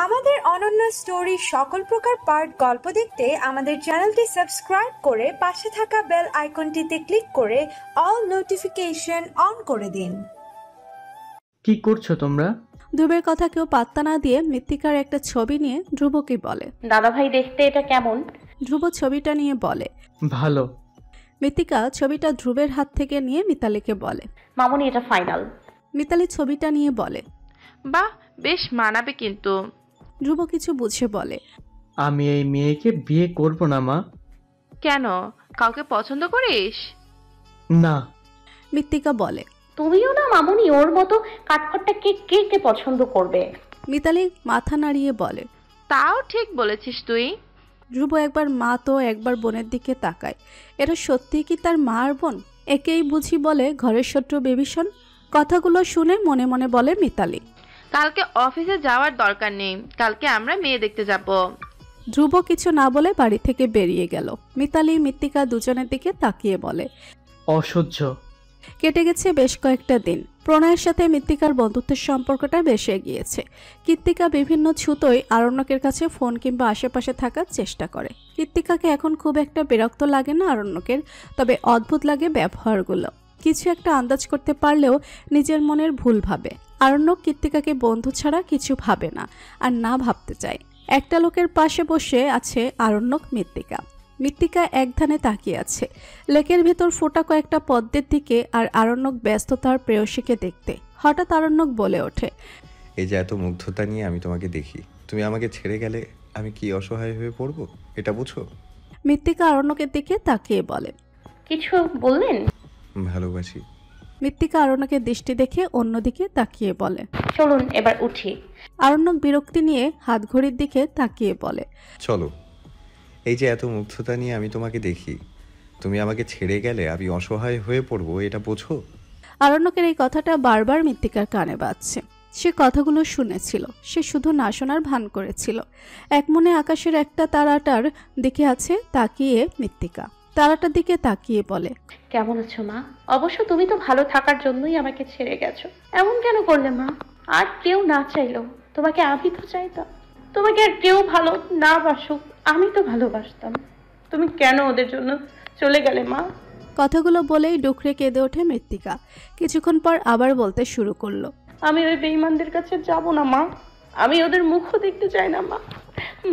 আমাদের অনন্য স্টোরি সকল প্রকার পার্ট গল্প দেখতে আমাদের চ্যানেলটি সাবস্ক্রাইব করে পাশে থাকা বেল আইকনটিতে ক্লিক করে অল নোটিফিকেশন অন করে দিন। কি করছো তোমরা? ধ্রুবের কথা কেউ পাত্তা না দিয়ে মৃত্তিকার একটা ছবি নিয়ে ধ্রুবকে বলে, দাদা ভাই দেখতে এটা কেমন? ধ্রুব ছবিটা নিয়ে বলে, ভালো। মৃত্তিকা ছবিটা ধ্রুবের হাত থেকে নিয়ে মিতালিকে বলে, মামুনি এটা ফাইনাল। মিতালি ছবিটা নিয়ে বলে, বাহ, বেশ মানাবে কিন্তু। ধ্রুব কিছু বুঝে বলে, আমি এই মেয়েকে বিয়ে করব না মা। কেন, কাউকে পছন্দ করিস? না। মৃত্তিকা বলে, তুমিও না মামুনি, ওর মতো কাঠখড়টা কে কে কে পছন্দ করবে? মিতালি মাথা নাড়িয়ে বলে, তাও ঠিক বলেছিস তুই। ধ্রুব একবার মা তো একবার বোনের দিকে তাকায়। এটা সত্যি কি তার মা আর বোন? একেই বুঝি বলে ঘরের শত্রু বিভীষণ। কথাগুলো শুনে মনে মনে বলে মিতালি, কালকে অফিসে যাওয়ার দরকার নেই, কালকে আমরা মেয়ে দেখতে যাব। ধ্রুব কিছু না বলে বাড়ি থেকে বেরিয়ে গেল। মিতালি মৃত্তিকা দুজনের দিকে তাকিয়ে বলে, অসহ্য। কেটে গেছে বেশ কয়েকটা দিন। প্রণয়ের সাথে মৃত্তিকার বন্ধুত্বের সম্পর্কটা বেশ এগিয়েছে। কৃত্তিকা বিভিন্ন ছুতোয় আরণ্যকের কাছে ফোন কিংবা আশেপাশে থাকার চেষ্টা করে। কৃত্তিকাকে এখন খুব একটা বিরক্ত লাগে না আরণ্যকের, তবে অদ্ভুত লাগে ব্যবহারগুলো। কিছু একটা আন্দাজ করতে পারলেও নিজের মনের ভুল ভাবে। আরণ্যক কৃত্তিকাকে বন্ধু ছাড়া কিছু ভাবে না, আর না ভাবতে চায়। একটা লোকের পাশে বসে আছে আরণ্যক মৃত্তিকা। মৃত্তিকা এক ধ্যানে তাকিয়ে আছে লেকের ভেতর ফোটা কয়েকটা পদ্মের দিকে, আর আরণ্যক ব্যস্ত তার প্রেয়সীকে দেখতে। হঠাৎ আরণ্যক বলে ওঠে, এই যে এত মুগ্ধতা নিয়ে আমি তোমাকে দেখি, তুমি আমাকে ছেড়ে গেলে আমি কি অসহায় হয়ে পড়বো, এটা বুঝো? মৃত্তিকা আরণ্যকের দিকে তাকিয়ে বলে, কিছু বললেন? ভালোবাসি। মৃত্তিকা আরণ্যকের দৃষ্টি দেখে অন্যদিকে তাকিয়ে বলে, চলুন এবার উঠি। আরণ্যক বিরক্তি নিয়ে হাত ঘড়ির দিকে তাকিয়ে বলে, চলো। এই যে এত মুগ্ধতা নিয়ে আমি তোমাকে দেখি, তুমি আমাকে ছেড়ে গেলে আমি অসহায় হয়ে পড়বো, এটা বোঝো? আরণ্যকের এই কথাটা বারবার মৃত্তিকার কানে বাজছে। সে কথাগুলো শুনেছিল, সে শুধু না শোনার ভান করেছিল। এক মনে আকাশের একটা তারাটার দিকে আছে তাকিয়ে মৃত্তিকা তারাটার দিকে তাকিয়ে বলে, কেমন আছো মা? অবশ্য তুমি তো ভালো থাকার জন্যই আমাকে ছেড়ে গেছো। এমন কেন করলে মা? আর কেউ না চাইলো, তোমাকে আমি তো চাইতাম। তোমাকে আর কেউ ভালো না বাসুক, আমি তো ভালোবাসতাম। তুমি কেন ওদের জন্য চলে গেলে মা? কথাগুলো বলেই ডুকরে কেঁদে ওঠে মৃত্তিকা। কিছুক্ষণ পর আবার বলতে শুরু করলো, আমি ওই বেঈমানদের কাছে যাব না মা, আমি ওদের মুখও দেখতে চাই না মা।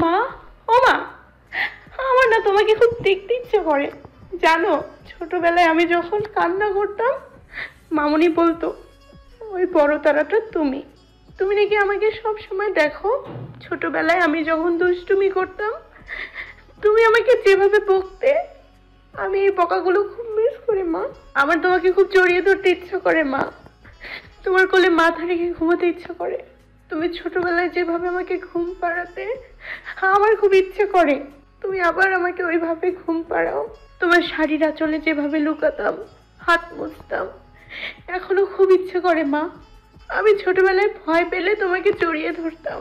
মা, ও মা, আমার না তোমাকে খুব দেখতে ইচ্ছে করে জানো। ছোটবেলায় আমি যখন কান্না করতাম, মামুনি বলতো ওই বড় তারাটা তুমি। তুমি নাকি আমাকে সব সময় দেখো। ছোটবেলায় আমি যখন দুষ্টুমি করতাম, তুমি আমাকে যেভাবে বকতে, আমি এই বকাগুলো খুব মিস করি মা। আমার তোমাকে খুব জড়িয়ে ধরতে ইচ্ছা করে মা, তোমার কোলে মাথা রেখে ঘুমাতে ইচ্ছা করে। তুমি ছোটবেলায় যেভাবে আমাকে ঘুম পাড়াতে, আমার খুব ইচ্ছে করে তুমি আবার আমাকে ওইভাবে ঘুম পাড়াও। তোমার শাড়ির আঁচলে যেভাবে লুকাতাম, হাত মুছতাম, এখনো খুব ইচ্ছে করে মা। আমি ছোটবেলায় ভয় পেলে তোমাকে জড়িয়ে ধরতাম,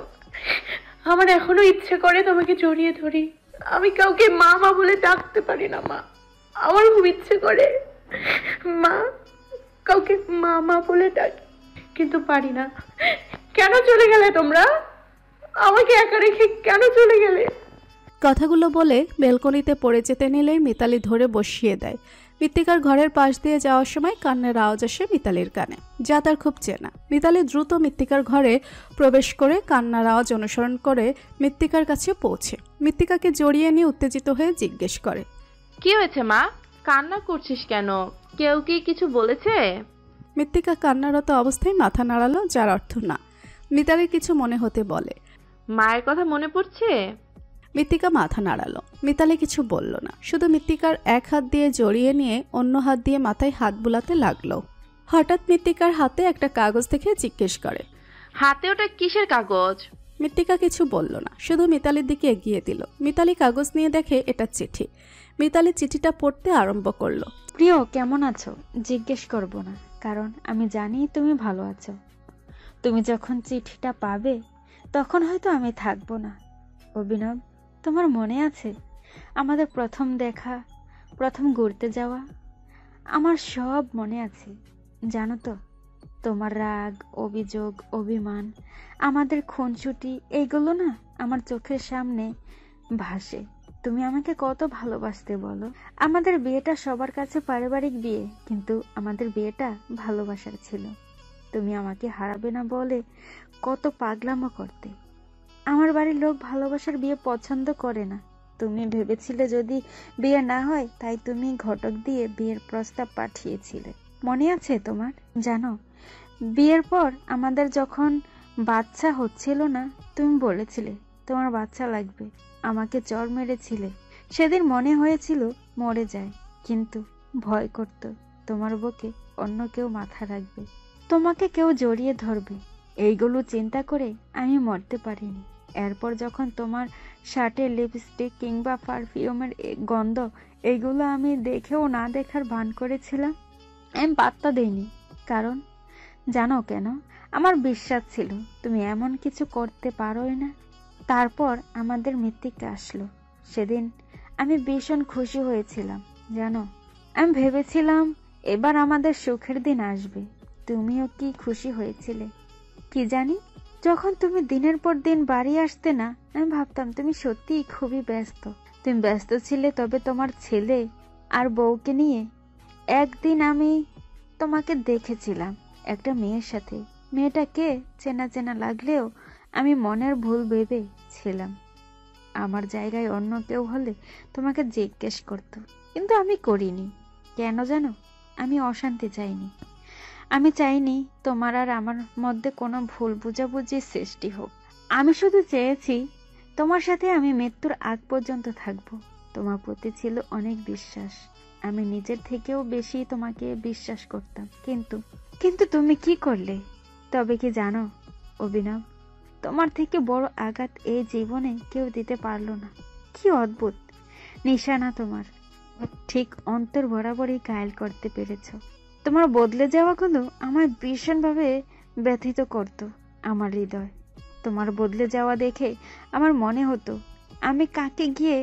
আমার এখনো ইচ্ছে করে তোমাকে জড়িয়ে ধরি। আমি কাউকে মা মা বলে ডাকতে পারি না মা, আমার খুব ইচ্ছে করে মা কাউকে মা মা বলে ডাকি, কিন্তু পারি না। কেন চলে গেলে তোমরা? আমাকে একা রেখে কেন চলে গেলে? কথাগুলো বলে বেলকনিতে পড়ে যেতে নিলেই মিতালি ধরে বসিয়ে দেয়। মৃত্তিকার ঘরের পাশ দিয়ে যাওয়ার সময় কান্নার আওয়াজ আসে মিতালির কানে, যা তার খুব চেনা। মিতালি দ্রুত মৃত্তিকার ঘরে প্রবেশ করে কান্নার আওয়াজ অনুসরণ করে মৃত্তিকার কাছে পৌঁছে মৃত্তিকাকে জড়িয়ে নিয়ে উত্তেজিত হয়ে জিজ্ঞেস করে, কি হয়েছে মা, কান্না করছিস কেন? কেউ কি কিছু বলেছে? মৃত্তিকা কান্নারত অবস্থায় মাথা নাড়ালো, যার অর্থ না। মিতালির কিছু মনে হতে বলে, মায়ের কথা মনে পড়ছে? মৃত্তিকা মাথা নাড়ালো। মিতালি কিছু বলল না, শুধু মৃত্তিকার এক হাত দিয়ে জড়িয়ে নিয়ে অন্য হাত দিয়ে মাথায় হাত বুলাতে লাগলো। হঠাৎ মৃত্তিকার হাতে একটা কাগজ দেখে জিজ্ঞেস করে, হাতে ওটা কিসের কাগজ? মৃত্তিকা কিছু বলল না, শুধু মিতালির দিকে এগিয়ে দিল। মিতালি কাগজ নিয়ে দেখে এটা চিঠি। মিতালি চিঠিটা পড়তে আরম্ভ করলো। প্রিয়, কেমন আছো জিজ্ঞেস করব না, কারণ আমি জানি তুমি ভালো আছো। তুমি যখন চিঠিটা পাবে তখন হয়তো আমি থাকবো না। অভিনব, তোমার মনে আছে আমাদের প্রথম দেখা, প্রথম ঘুরতে যাওয়া? আমার সব মনে আছে জানো তো। তোমার রাগ, অভিযোগ, অভিমান, আমাদের খুনসুটি, এইগুলো না আমার চোখের সামনে ভাসে। তুমি আমাকে কত ভালোবাসতে বলো। আমাদের বিয়েটা সবার কাছে পারিবারিক বিয়ে, কিন্তু আমাদের বিয়েটা ভালোবাসার ছিল। তুমি আমাকে হারাবে না বলে কত পাগলামো করতে। আমার বাড়ির লোক ভালোবাসার বিয়ে পছন্দ করে না। তুমি ভেবেছিলে যদি বিয়ে না হয়, তাই তুমি ঘটক দিয়ে বিয়ের প্রস্তাব পাঠিয়েছিলে, মনে আছে তোমার? জানো, বিয়ের পর আমাদের যখন বাচ্চা হচ্ছিল না, তুমি বলেছিলে তোমার বাচ্চা লাগবে। আমাকে চড় মেরেছিলে। সেদিন মনে হয়েছিল মরে যায়, কিন্তু ভয় করত তোমার বুকে অন্য কেউ মাথা রাখবে, তোমাকে কেউ জড়িয়ে ধরবে। এইগুলো চিন্তা করে আমি মরতে পারিনি। এরপর যখন তোমার শার্টের লিপস্টিক কিংবা পারফিউমের গন্ধ, এইগুলো আমি দেখেও না দেখার ভান করেছিলাম, আমি পাত্তা দেইনি। কারণ জানো কেন? আমার বিশ্বাস ছিল তুমি এমন কিছু করতে পারোই না। তারপর আমাদের মৃত্যুকে আসলো। সেদিন আমি ভীষণ খুশি হয়েছিলাম। জানো, আমি ভেবেছিলাম এবার আমাদের সুখের দিন আসবে। তুমিও কি খুশি হয়েছিলে? কি জানি, যখন তুমি দিনের পর দিন বাড়ি আসতে না, আমি ভাবতাম তুমি সত্যিই খুবই ব্যস্ত। তুমি ব্যস্ত ছিলে, তবে তোমার ছেলে আর বউকে নিয়ে। একদিন আমি তোমাকে দেখেছিলাম একটা মেয়ের সাথে। মেয়েটাকে চেনা চেনা লাগলেও আমি মনের ভুল ভেবেছিলাম। আমার জায়গায় অন্য কেউ হলে তোমাকে জিজ্ঞেস করতো, কিন্তু আমি করিনি। কেন জানো? আমি অশান্তি চাইনি। আমি চাইনি তোমার আর আমার মধ্যে কোনো ভুল বোঝাবুঝির সৃষ্টি হোক। আমি শুধু চেয়েছি তোমার সাথে আমি মৃত্যুর আগ পর্যন্ত থাকবো। তোমার প্রতি ছিল অনেক বিশ্বাস। আমি নিজের থেকেও বেশি তোমাকে বিশ্বাস করতাম। কিন্তু তুমি কি করলে? তবে কি জানো অভিনব, তোমার থেকে বড় আঘাত এই জীবনে কেউ দিতে পারলো না। কি অদ্ভুত নিশানা তোমার, ঠিক অন্তর বরাবরই ঘায়েল করতে পেরেছো। তোমার বদলে যাওয়াগুলো আমার ভীষণভাবে ব্যথিত করত আমার হৃদয়। তোমার বদলে যাওয়া দেখে আমার মনে হতো আমি কাকে গিয়ে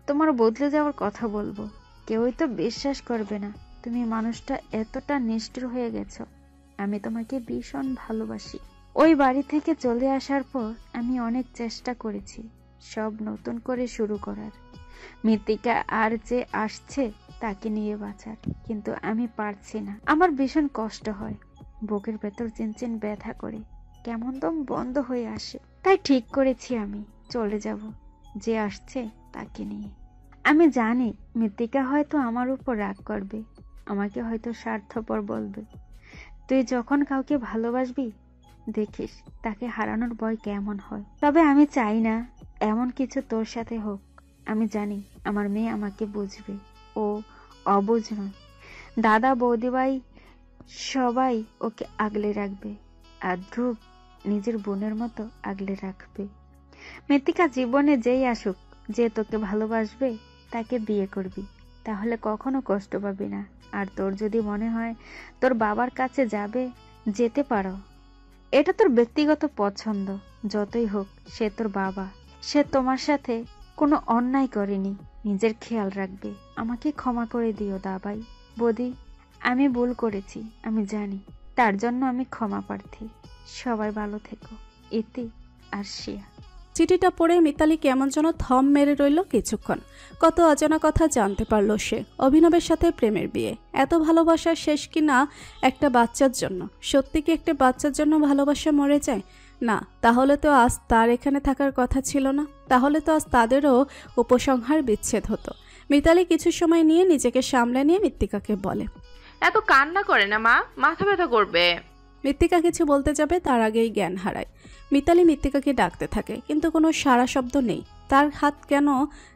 তোমার বদলে যাওয়ার কথা বলবো। কেউই তো বিশ্বাস করবে না তুমি মানুষটা এতটা নিষ্ঠুর হয়ে গেছো। আমি তোমাকে ভীষণ ভালোবাসি। ওই বাড়ি থেকে চলে আসার পর আমি অনেক চেষ্টা করেছি সব নতুন করে শুরু করার, মৃত্তিকা আর যে আসছে তাকে নিয়ে বাঁচার, কিন্তু আমি পারছি না। আমার ভীষণ কষ্ট হয়, বুকের ভেতর চিনচিন ব্যথা করে, কেমন দম বন্ধ হয়ে আসে। তাই ঠিক করেছি আমি চলে যাব যে আসছে তাকে নিয়ে। আমি জানি মৃত্তিকা হয়তো আমার উপর রাগ করবে, আমাকে হয়তো স্বার্থপর বলবে। তুই যখন কাউকে ভালোবাসবি দেখিস তাকে হারানোর ভয় কেমন হয়। তবে আমি চাই না এমন কিছু তোর সাথে হোক। আমি জানি আমার মেয়ে আমাকে বুঝবে, ও অবুঝ নয়। দাদা বৌদিভাই সবাই ওকে আগলে রাখবে, আর ধ্রুব নিজের বোনের মতো আগলে রাখবে। মৃত্তিকা জীবনে যেই আসুক, যে তোকে ভালোবাসবে তাকে বিয়ে করবি, তাহলে কখনো কষ্ট পাবি না। আর তোর যদি মনে হয় তোর বাবার কাছে যাবে, যেতে পারো। এটা তোর ব্যক্তিগত পছন্দ। যতই হোক সে তোর বাবা, সে তোমার সাথে কোনো অন্যায় করেনি। নিজের খেয়াল রাখবে। আমাকে ক্ষমা করে দিও দাবাই বৌদি, আমি ভুল করেছি, আমি জানি। তার জন্য আমি ক্ষমা প্রার্থী। সবাই ভালো থেকো। ইতি আর শিয়া। চিঠিটা পড়ে মিতালি কেমন যেন থম মেরে রইল কিছুক্ষণ। কত অজানা কথা জানতে পারল সে। অভিনবের সাথে প্রেমের বিয়ে, এত ভালোবাসা শেষ কিনা একটা বাচ্চার জন্য। সত্যি কি একটা বাচ্চার জন্য ভালোবাসা মরে যায়? না, তাহলে তো আজ তার এখানে থাকার কথা ছিল না। তাহলে তো আজ তাদেরও উপসংহার বিচ্ছেদ হতো। মিতালি কিছু সময় নিয়ে নিজেকে সামলে নিয়ে মৃত্তিকাকে বলে, এত কান্না করে না মা, মাথা ব্যথা করবে। মৃত্তিকা কিছু বলতে যাবে তার আগেই জ্ঞান হারায়। মিতালি মৃত্তিকাকে ডাকতে থাকে, কিন্তু কোনো সাড়া শব্দ নেই। তার হাত কেন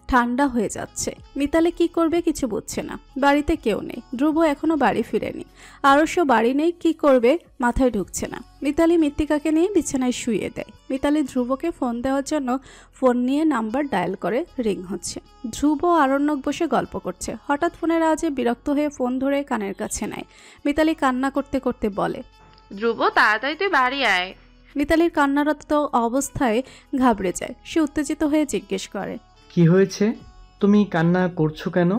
ঠান্ডা হয়ে যাচ্ছে। মিতালি কি করবে কিছু বুঝছে না। বাড়িতে কেউ নেই, ধ্রুব এখনো বাড়ি ফিরেনি, আরস্য বাড়ি নেই, কি করবে মাথায় ঢুকছে না। মিতালি মৃত্তিকাকে নিয়ে বিছানায় শুইয়ে দেয়। মিতালি ধ্রুবকে ফোন দেওয়ার জন্য ফোন নিয়ে নাম্বার ডায়াল করে, রিং হচ্ছে। ধ্রুব আরণ্যক বসে গল্প করছে। হঠাৎ ফোনের আওয়াজে বিরক্ত হয়ে ফোন ধরে কানের কাছে নেয়। মিতালি কান্না করতে করতে বলে, ধ্রুব তাড়াতাড়ি তুই বাড়ি আয়। মিতালির কান্নারত অবস্থায় ঘাবড়ে যায়। সে উত্তেজিত হয়ে জিজ্ঞেস করে, কি হয়েছে? তুমি কান্না করছো কেন?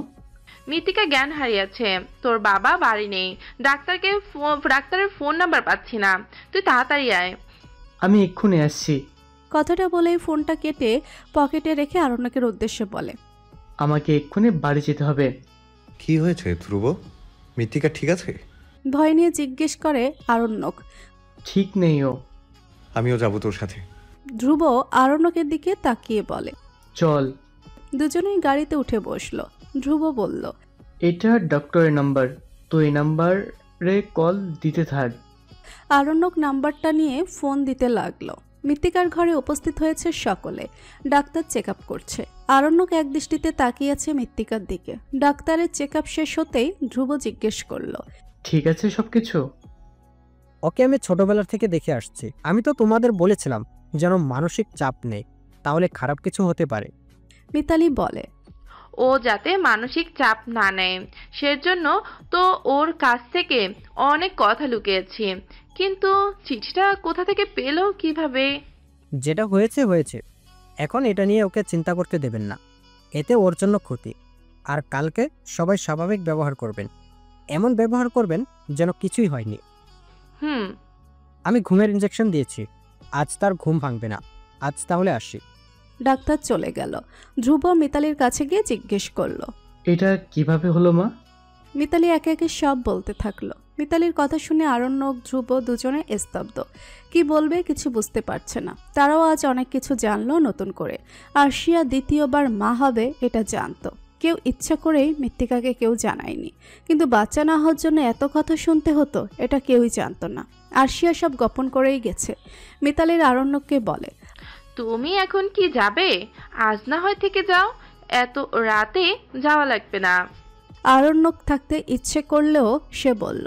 মৃত্তিকা জ্ঞান হারিয়েছে, তোর বাবা বাড়ি নেই, ডাক্তারের ফোন নাম্বার পাচ্ছি না, তুই তাড়াতাড়ি আয়। আমি এক্ষুনি আসছি। কথাটা বলেই ফোনটা কেটে পকেটে রেখে আরণ্যকের উদ্দেশ্যে বলে, আমাকে এক্ষুনি বাড়ি যেতে হবে। কি হয়েছে ধ্রুব? মৃত্তিকা ঠিক আছে? ভয় নিয়ে জিজ্ঞেস করে আরণ্যক। ঠিক নেই ও। আমিও যাবো তোর সাথে। ধ্রুব আরণ্যকের দিকে তাকিয়ে বলে। চল। দুজনেই গাড়িতে উঠে বসলো। ধ্রুব বলল, এটা ডক্টরের নাম্বার, তো এই নাম্বারে কল দিতে থাক। আরণ্যক নাম্বারটা নিয়ে ফোন দিতে লাগলো। মৃত্তিকার ঘরে উপস্থিত হয়েছে সকলে। ডাক্তার চেক আপ করছে। আরণ্যক এক দৃষ্টিতে তাকিয়ে আছে মৃত্তিকার দিকে। ডাক্তারের চেক আপ শেষ হতেই ধ্রুব জিজ্ঞেস করলো, ঠিক আছে সবকিছু? ওকে আমি ছোটবেলা থেকে দেখে আসছি। আমি তো তোমাদের বলেছিলাম যেন মানসিক চাপ নেই, তাহলে খারাপ কিছু হতে পারে। মিতালি বলে, ও যাতে মানসিক চাপ না নেয় সেজন্য তো ওর কাছ থেকে অনেক কথা লুকিয়েছি, কিন্তু চিঠিটা কোথা থেকে পেলো কিভাবে? যেটা হয়েছে হয়েছে, এখন এটা নিয়ে ওকে চিন্তা করতে দেবেন না, এতে ওর জন্য ক্ষতি। আর কালকে সবাই স্বাভাবিক ব্যবহার করবেন, এমন ব্যবহার করবেন যেন কিছুই হয়নি। আমি ঘুমের ইনজেকশন দিয়েছি, আজ তার ঘুম ভাঙবে না। আজ তাহলে আসি। ডাক্তার চলে গেল। ধ্রুব মিতালির কাছে গিয়ে জিজ্ঞেস করলো, এটা কিভাবে হলো মা? মিতালি একে একে সব বলতে থাকলো। মিতালির কথা শুনে আরণ্যক ধ্রুব দুজনে স্তব্ধ। কি বলবে কিছু বুঝতে পারছে না। তারাও আজ অনেক কিছু জানলো নতুন করে। আরশিয়া দ্বিতীয়বার মা হবে এটা জানতো। কেউ ইচ্ছা করেই মৃত্তিকাকে কেউ জানায়নি, কিন্তু বাচ্চা না হওয়ার জন্য এত কথা শুনতে হতো এটা কেউই জানতো না। আরশিয়া সব গোপন করেই গেছে। মিতালির আরণ্যককে বলে, তুমি এখন কি যাবে? আজ না হয় থেকে যাও, এত রাতে যাওয়া লাগবে না। আরণ্যক থাকতে ইচ্ছে করলেও সে বলল,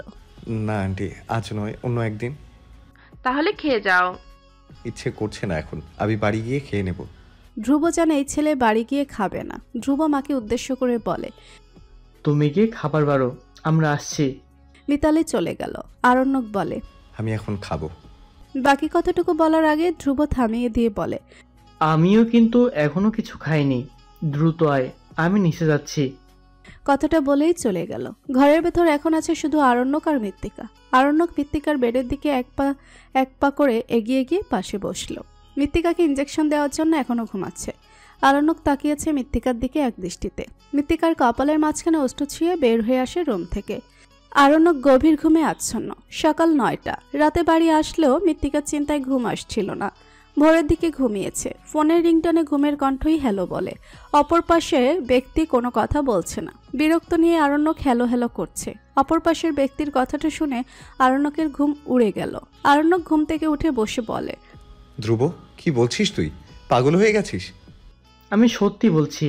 না আন্টি, আজ নয়, অন্য একদিন। তাহলে খেয়ে যাও। ইচ্ছে করছে না এখন, আমি বাড়ি গিয়ে খেয়ে নেব। ধ্রুব জানে এই ছেলে বাড়ি গিয়ে খাবে না। ধ্রুব মাকে উদ্দেশ্য করে বলে, তুমি গিয়ে খাবার বাড়ো, আমরা আসছি। মিতালি চলে গেল। আরণ্যক বলে, আমি এখন খাবো। বাকি কথাটুকু বলার আগে ধ্রুব থামিয়ে দিয়ে বলে, আমিও কিন্তু এখনো কিছু খাইনি, দ্রুত আয়, আমি নিচে যাচ্ছি। কথাটা বলেই চলে গেল। ঘরের ভেতর এখন আছে শুধু আরণ্যক আর মৃত্তিকা। আরণ্যক মৃত্তিকার বেডের দিকে এক পা করে এগিয়ে গিয়ে পাশে বসলো। মৃত্তিকাকে ইঞ্জেকশন দেওয়ার জন্য এখনো ঘুমাচ্ছে। আরণ্যক তাকিয়েছে মৃত্তিকার দিকে এক দৃষ্টিতে। মৃত্তিকার কপালের মাঝখানে ওষ্ঠ ছুঁয়ে বের হয়ে আসে রুম থেকে। আরণ্যক গভীর ঘুমে আচ্ছন্ন। সকাল 9টা। রাতে বাড়ি আসলেও মৃত্তিকার চিন্তায় ঘুম আসছিল না। ভোরের দিকে ঘুমিয়েছে। ফোনের রিংটনে ঘুমের কণ্ঠই হ্যালো বলে। অপর পাশে ব্যক্তি কোনো কথা বলছে না। বিরক্ত নিয়ে আরণ্যক হ্যালো হ্যালো করছে। অপর পাশের ব্যক্তির কথাটা শুনে আরণ্যকের ঘুম উড়ে গেল। আরণ্যক ঘুম থেকে উঠে বসে বলে, ধ্রুব, কি বলছিস তুই? পাগল হয়ে গেছিস? আমি সত্যি বলছি।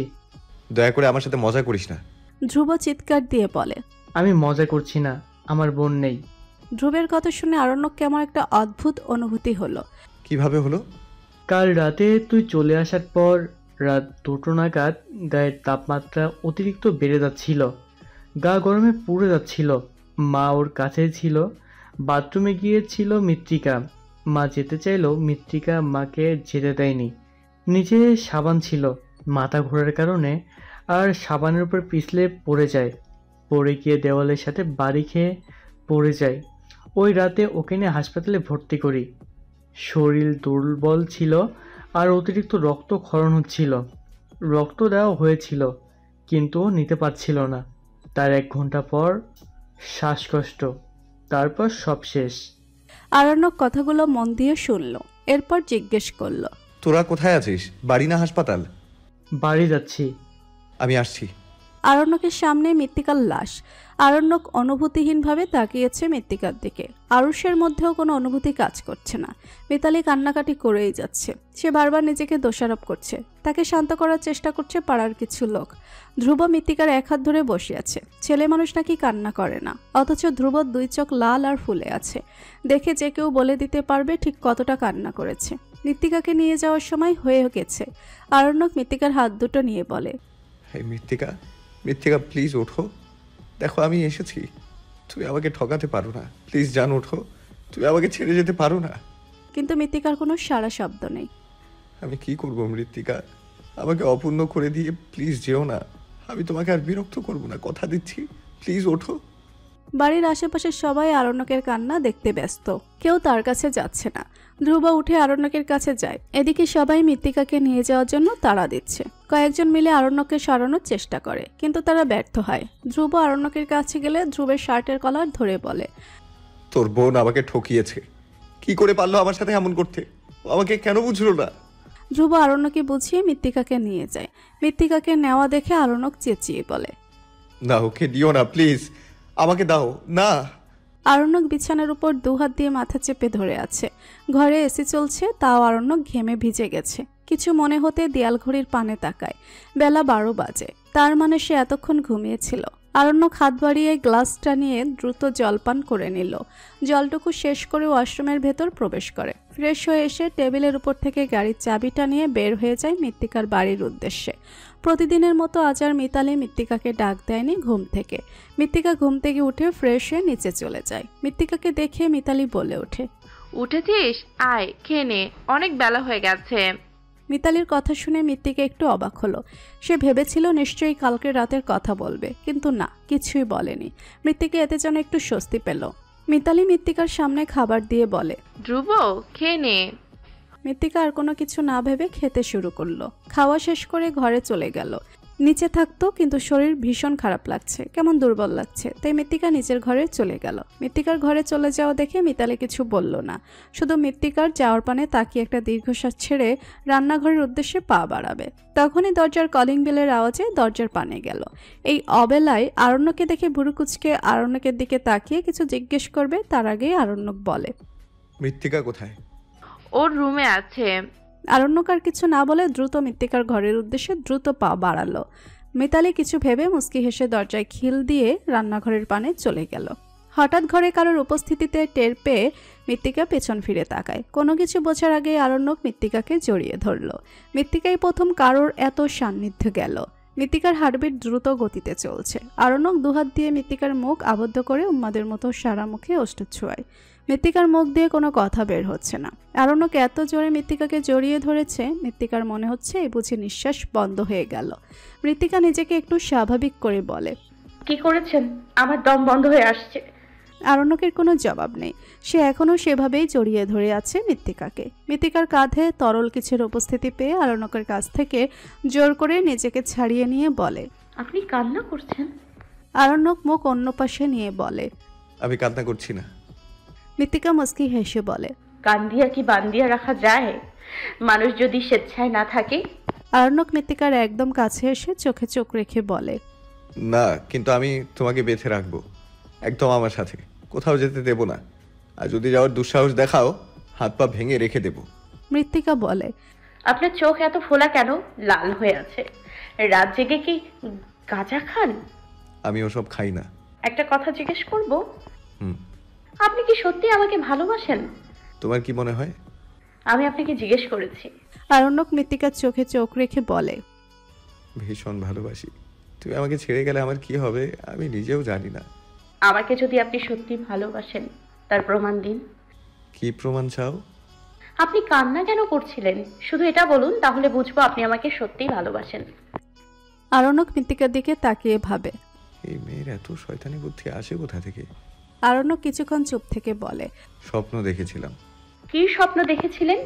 দয়া করে আমার সাথে মজা করিস না। ধ্রুব চিৎকার দিয়ে বলে, আমি মজা করছি না, আমার বোন নেই। ধ্রুবের কথা শুনে আরণ্যক কেমন একটা অদ্ভুত অনুভূতি হলো। কিভাবে হলো? কাল রাতে তুই চলে আসার পর রাত 2টো নাগাদ গায়ের তাপমাত্রা অতিরিক্ত বেড়ে যাচ্ছিল, গা গরমে পুড়ে যাচ্ছিল। মা ওর কাছে ছিল, বাথরুমে গিয়েছিল মৃত্তিকা। মা যেতে চাইলেও মৃত্তিকা মাকে যেতে দেয়নি। নিচে সাবান ছিল, মাথা ঘোরার কারণে আর সাবানের উপর পিছলে পড়ে যায়। পড়ে গিয়ে দেওয়ালের সাথে বাড়ি খেয়ে পড়ে যায়। ওই রাতে ওকে নিয়ে হাসপাতালে ভর্তি করি। শরীর দুর্বল ছিল আর অতিরিক্ত রক্তক্ষরণ হচ্ছিল। রক্ত দেওয়া হয়েছিল কিন্তু ও নিতে পারছিল না। তার 1 ঘন্টা পর শ্বাসকষ্ট, তারপর সব শেষ। আরণ্যক কথাগুলো মন দিয়ে শুনল। এরপর জিজ্ঞেস করলো, তোরা কোথায় আছিস? বাড়ি না হাসপাতাল? বাড়ি যাচ্ছি। আমি আসছি। আরণ্যকের সামনে মৃত্তিকার লাশ। আরণ্যক অনুভূতিহীনভাবে তাকিয়েছে মৃত্তিকার দিকে। আরুষের মধ্যেও কোনো অনুভূতি কাজ করছে না। মিতালি কান্নাকাটি করেই যাচ্ছে। সে বারবার নিজেকে দোষারোপ করছে। তাকে শান্ত করার চেষ্টা করছে পাড়ার কিছু লোক। ধ্রুব মৃত্তিকার 1 হাত ধরে বসে আছে। ছেলে মানুষ নাকি কান্না করে না, অথচ ধ্রুবর 2 চোখ লাল আর ফুলে আছে। দেখে যে কেউ বলে দিতে পারবে ঠিক কতটা কান্না করেছে। মৃত্তিকাকে নিয়ে যাওয়ার সময় হয়ে গেছে। আরণ্যক মৃত্তিকার হাত দুটো নিয়ে বলে, মৃত্তিকা, মৃত্তিকা প্লিজ ওঠো, দেখো আমি এসেছি। তুমি আমাকে ঠকাতে পারো না, প্লিজ জান ওঠো, তুমি আমাকে ছেড়ে যেতে পারো না। কিন্তু মৃত্তিকার কোনো সাড়া শব্দ নেই। আমি কি করব মৃত্তিকা? আমাকে অপূর্ণ করে দিয়ে প্লিজ যেও না, আমি তোমাকে আর বিরক্ত করবো না, কথা দিচ্ছি। প্লিজ ওঠো। বাড়ির আশেপাশে সবাই আরণ্যকের কান্না দেখতে ব্যস্ত, কেউ তার কাছে যাচ্ছে না। ধ্রুব উঠে আরণ্যকের কাছে যায়। এদিকে সবাই মৃত্তিকাকে নিয়ে যাওয়ার জন্য তাড়া দিচ্ছে। কয়েকজন মিলে আরণ্যকে সরানোর চেষ্টা করে, কিন্তু তারা ব্যর্থ হয়। ধ্রুব আরণ্যকের কাছে গেলে ধ্রুবের শার্টের কলার ধরে বলে, তোর বোন আমাকে ঠকিয়েছে। কি করে পারলো আমার সাথে এমন করতে? ও আমাকে কেন বুঝলো না? ধ্রুব আরণ্যকে বুঝিয়ে মৃত্তিকাকে নিয়ে যায়। মৃত্তিকাকে নেওয়া দেখে আরণ্যক চেঁচিয়ে বলে, না, ওকে দিও না প্লিজ, আমাকে দাও না। আরণ্যক বিছানার উপর দুহাত দিয়ে মাথা চেপে ধরে আছে। ঘরে এসি চলছে, তাও আরণ্যক ঘেমে ভিজে গেছে। কিছু মনে হতে দেয়াল ঘড়ির পানে তাকায়। বেলা 12 বাজে, তার মানে সে এতক্ষণ ঘুমিয়েছিল। আরণ্যক হাত বাড়িয়ে গ্লাসটা নিয়ে দ্রুত জলপান করে নিল। জলটুকু শেষ করে ওয়াশরুমের ভেতর প্রবেশ করে। ফ্রেশ হয়ে এসে টেবিলের উপর থেকে গাড়ির চাবিটা নিয়ে বের হয়ে যায় মৃত্তিকার বাড়ির উদ্দেশ্যে। প্রতিদিনের মতো আজ আর মিতালি মৃত্তিকাকে ডাক দেয়নি ঘুম থেকে। মৃত্তিকা ঘুম থেকে উঠে ফ্রেশ হয়ে নিচে চলে যায়। মৃত্তিকাকে দেখে মিতালি বলে ওঠে, উঠেছিস? আয় খেয়ে নে, অনেক বেলা হয়ে গেছে। মিতালির কথা শুনে মৃত্তিকা একটু অবাক হলো। সে ভেবেছিল নিশ্চয়ই কালকে রাতের কথা বলবে, কিন্তু না, কিছুই বলেনি। মৃত্তিকা এতে যেন একটু স্বস্তি পেল। মিতালি মৃত্তিকার সামনে খাবার দিয়ে বলে, ধ্রুব খেয়ে নে। মৃত্তিকা আর কোনো কিছু না ভেবে খেতে শুরু করলো। খাওয়া শেষ করে ঘরে চলে গেল। নিচে থাকতো, কিন্তু শরীর ভীষণ খারাপ লাগছে, কেমন দুর্বল লাগছে। তাই মৃত্তিকা নিজের ঘরে চলে গেল। মৃত্তিকার ঘরে চলে যাওয়া দেখে মিতালি কিছু বলল না, শুধু মৃত্তিকার যাওয়ার পানে তাকিয়ে একটা দীর্ঘশ্বাস ছেড়ে রান্নাঘরের উদ্দেশ্যে পা বাড়াবে। তখনই দরজার কলিং বেলের আওয়াজে দরজার পানে গেল। এই অবেলায় আরণ্যকে দেখে ভুরু কুচকে আরণ্যকের দিকে তাকিয়ে কিছু জিজ্ঞেস করবে, তার আগেই আরণ্যক বলে, মৃত্তিকা কোথায়? ওর রুমে আছে। আরণ্যক আর কিছু না বলে দ্রুত মৃত্তিকার ঘরের উদ্দেশ্যে দ্রুত পা বাড়ালো। মিতালি কিছু ভেবে মুচকি হেসে দরজায় খিল দিয়ে রান্নাঘরের পানে চলে গেল। হঠাৎ ঘরে কারোর উপস্থিতিতে টের পেয়ে মৃত্তিকা পেছন ফিরে তাকায়। কোনো কিছু বোঝার আগে আরণ্যক মৃত্তিকাকে জড়িয়ে ধরল। মৃত্তিকাই প্রথম কারোর এত সান্নিধ্য গেল। মৃত্তিকার হার্টবিট দ্রুত গতিতে চলছে। আরণ্যক দুহাত দিয়ে মৃত্তিকার মুখ আবদ্ধ করে উন্মাদের মতো সারা মুখে ওষ্ঠ ছোঁয়ায়। মৃত্তিকার মুখ দিয়ে কোনো কথা বের হচ্ছে না। আরণ্যক এত জোরে মৃত্তিকাকে জড়িয়ে ধরেছে, মৃত্তিকার মনে হচ্ছে এই বুঝি নিঃশ্বাস বন্ধ হয়ে গেল। মৃত্তিকা নিজেকে একটু স্বাভাবিক করে বলে, কি করেছেন? আমার দম বন্ধ হয়ে আসছে। আরণ্যকের কোনো জবাব নেই। সে এখনও সেভাবেই জড়িয়ে ধরে আছে মৃত্তিকাকে। মৃত্তিকার কাঁধে তরল কিছুর উপস্থিতি পেয়ে আরণ্যকের কাছ থেকে জোর করে নিজেকে ছাড়িয়ে নিয়ে বলে, আপনি কান্না করছেন? আরণ্যক মুখ অন্য পাশে নিয়ে বলে, আমি কান্না করছি না। মৃত্তিকা মুচকি হেসে বলে, কান্দিয়া কি বান্দিয়া রাখা যায়? মানুষ যদি স্বেচ্ছায় না থাকে? আরণ্যক মৃত্তিকার একদম কাছে এসে চোখে চোখ রেখে বলে, না, কিন্তু আমি তোমাকে বেঁধে রাখবো, একদম আমার সাথে, কোথাও যেতে দেব না। আর যদি যাওয়ার দুঃসাহস দেখাও, হাত পা ভেঙে রেখে দেব। মৃত্তিকা বলে, আপনার চোখ এত ফোলা কেন? লাল হয়ে আছে। রাত জেগে কি গাঁজা খান? আমি ওসব খাই না। একটা কথা জিজ্ঞেস করব? হুম। আপনি কি সত্যি আমাকে ভালোবাসেন? তোমার কি মনে হয়? আমি আপনাকে জিজ্ঞেস করেছি। আরণ্যক মৃত্তিকার চোখে চোখ রেখে বলে, ভীষণ ভালোবাসি। তুমি আমাকে ছেড়ে গেলে আমার কি হবে আমি নিজেও জানি না। আমাকে যদি আপনি সত্যি ভালোবাসেন তার প্রমাণ দিন। কি প্রমাণ চাও? আপনি কান্না কেন করছিলেন? শুধু এটা বলুন, তাহলে বুঝবো আপনি আমাকে সত্যিই ভালোবাসেন। আরণ্যক মৃত্তিকার দিকে তাকিয়ে ভাবে, এই মেয়ের এত শয়তানি বুদ্ধি আসে কোথা থেকে? আরণ্যক কিছুক্ষণ চুপ থেকে বলে, স্বপ্ন দেখেছিলাম। কি স্বপ্ন দেখেছিলেন?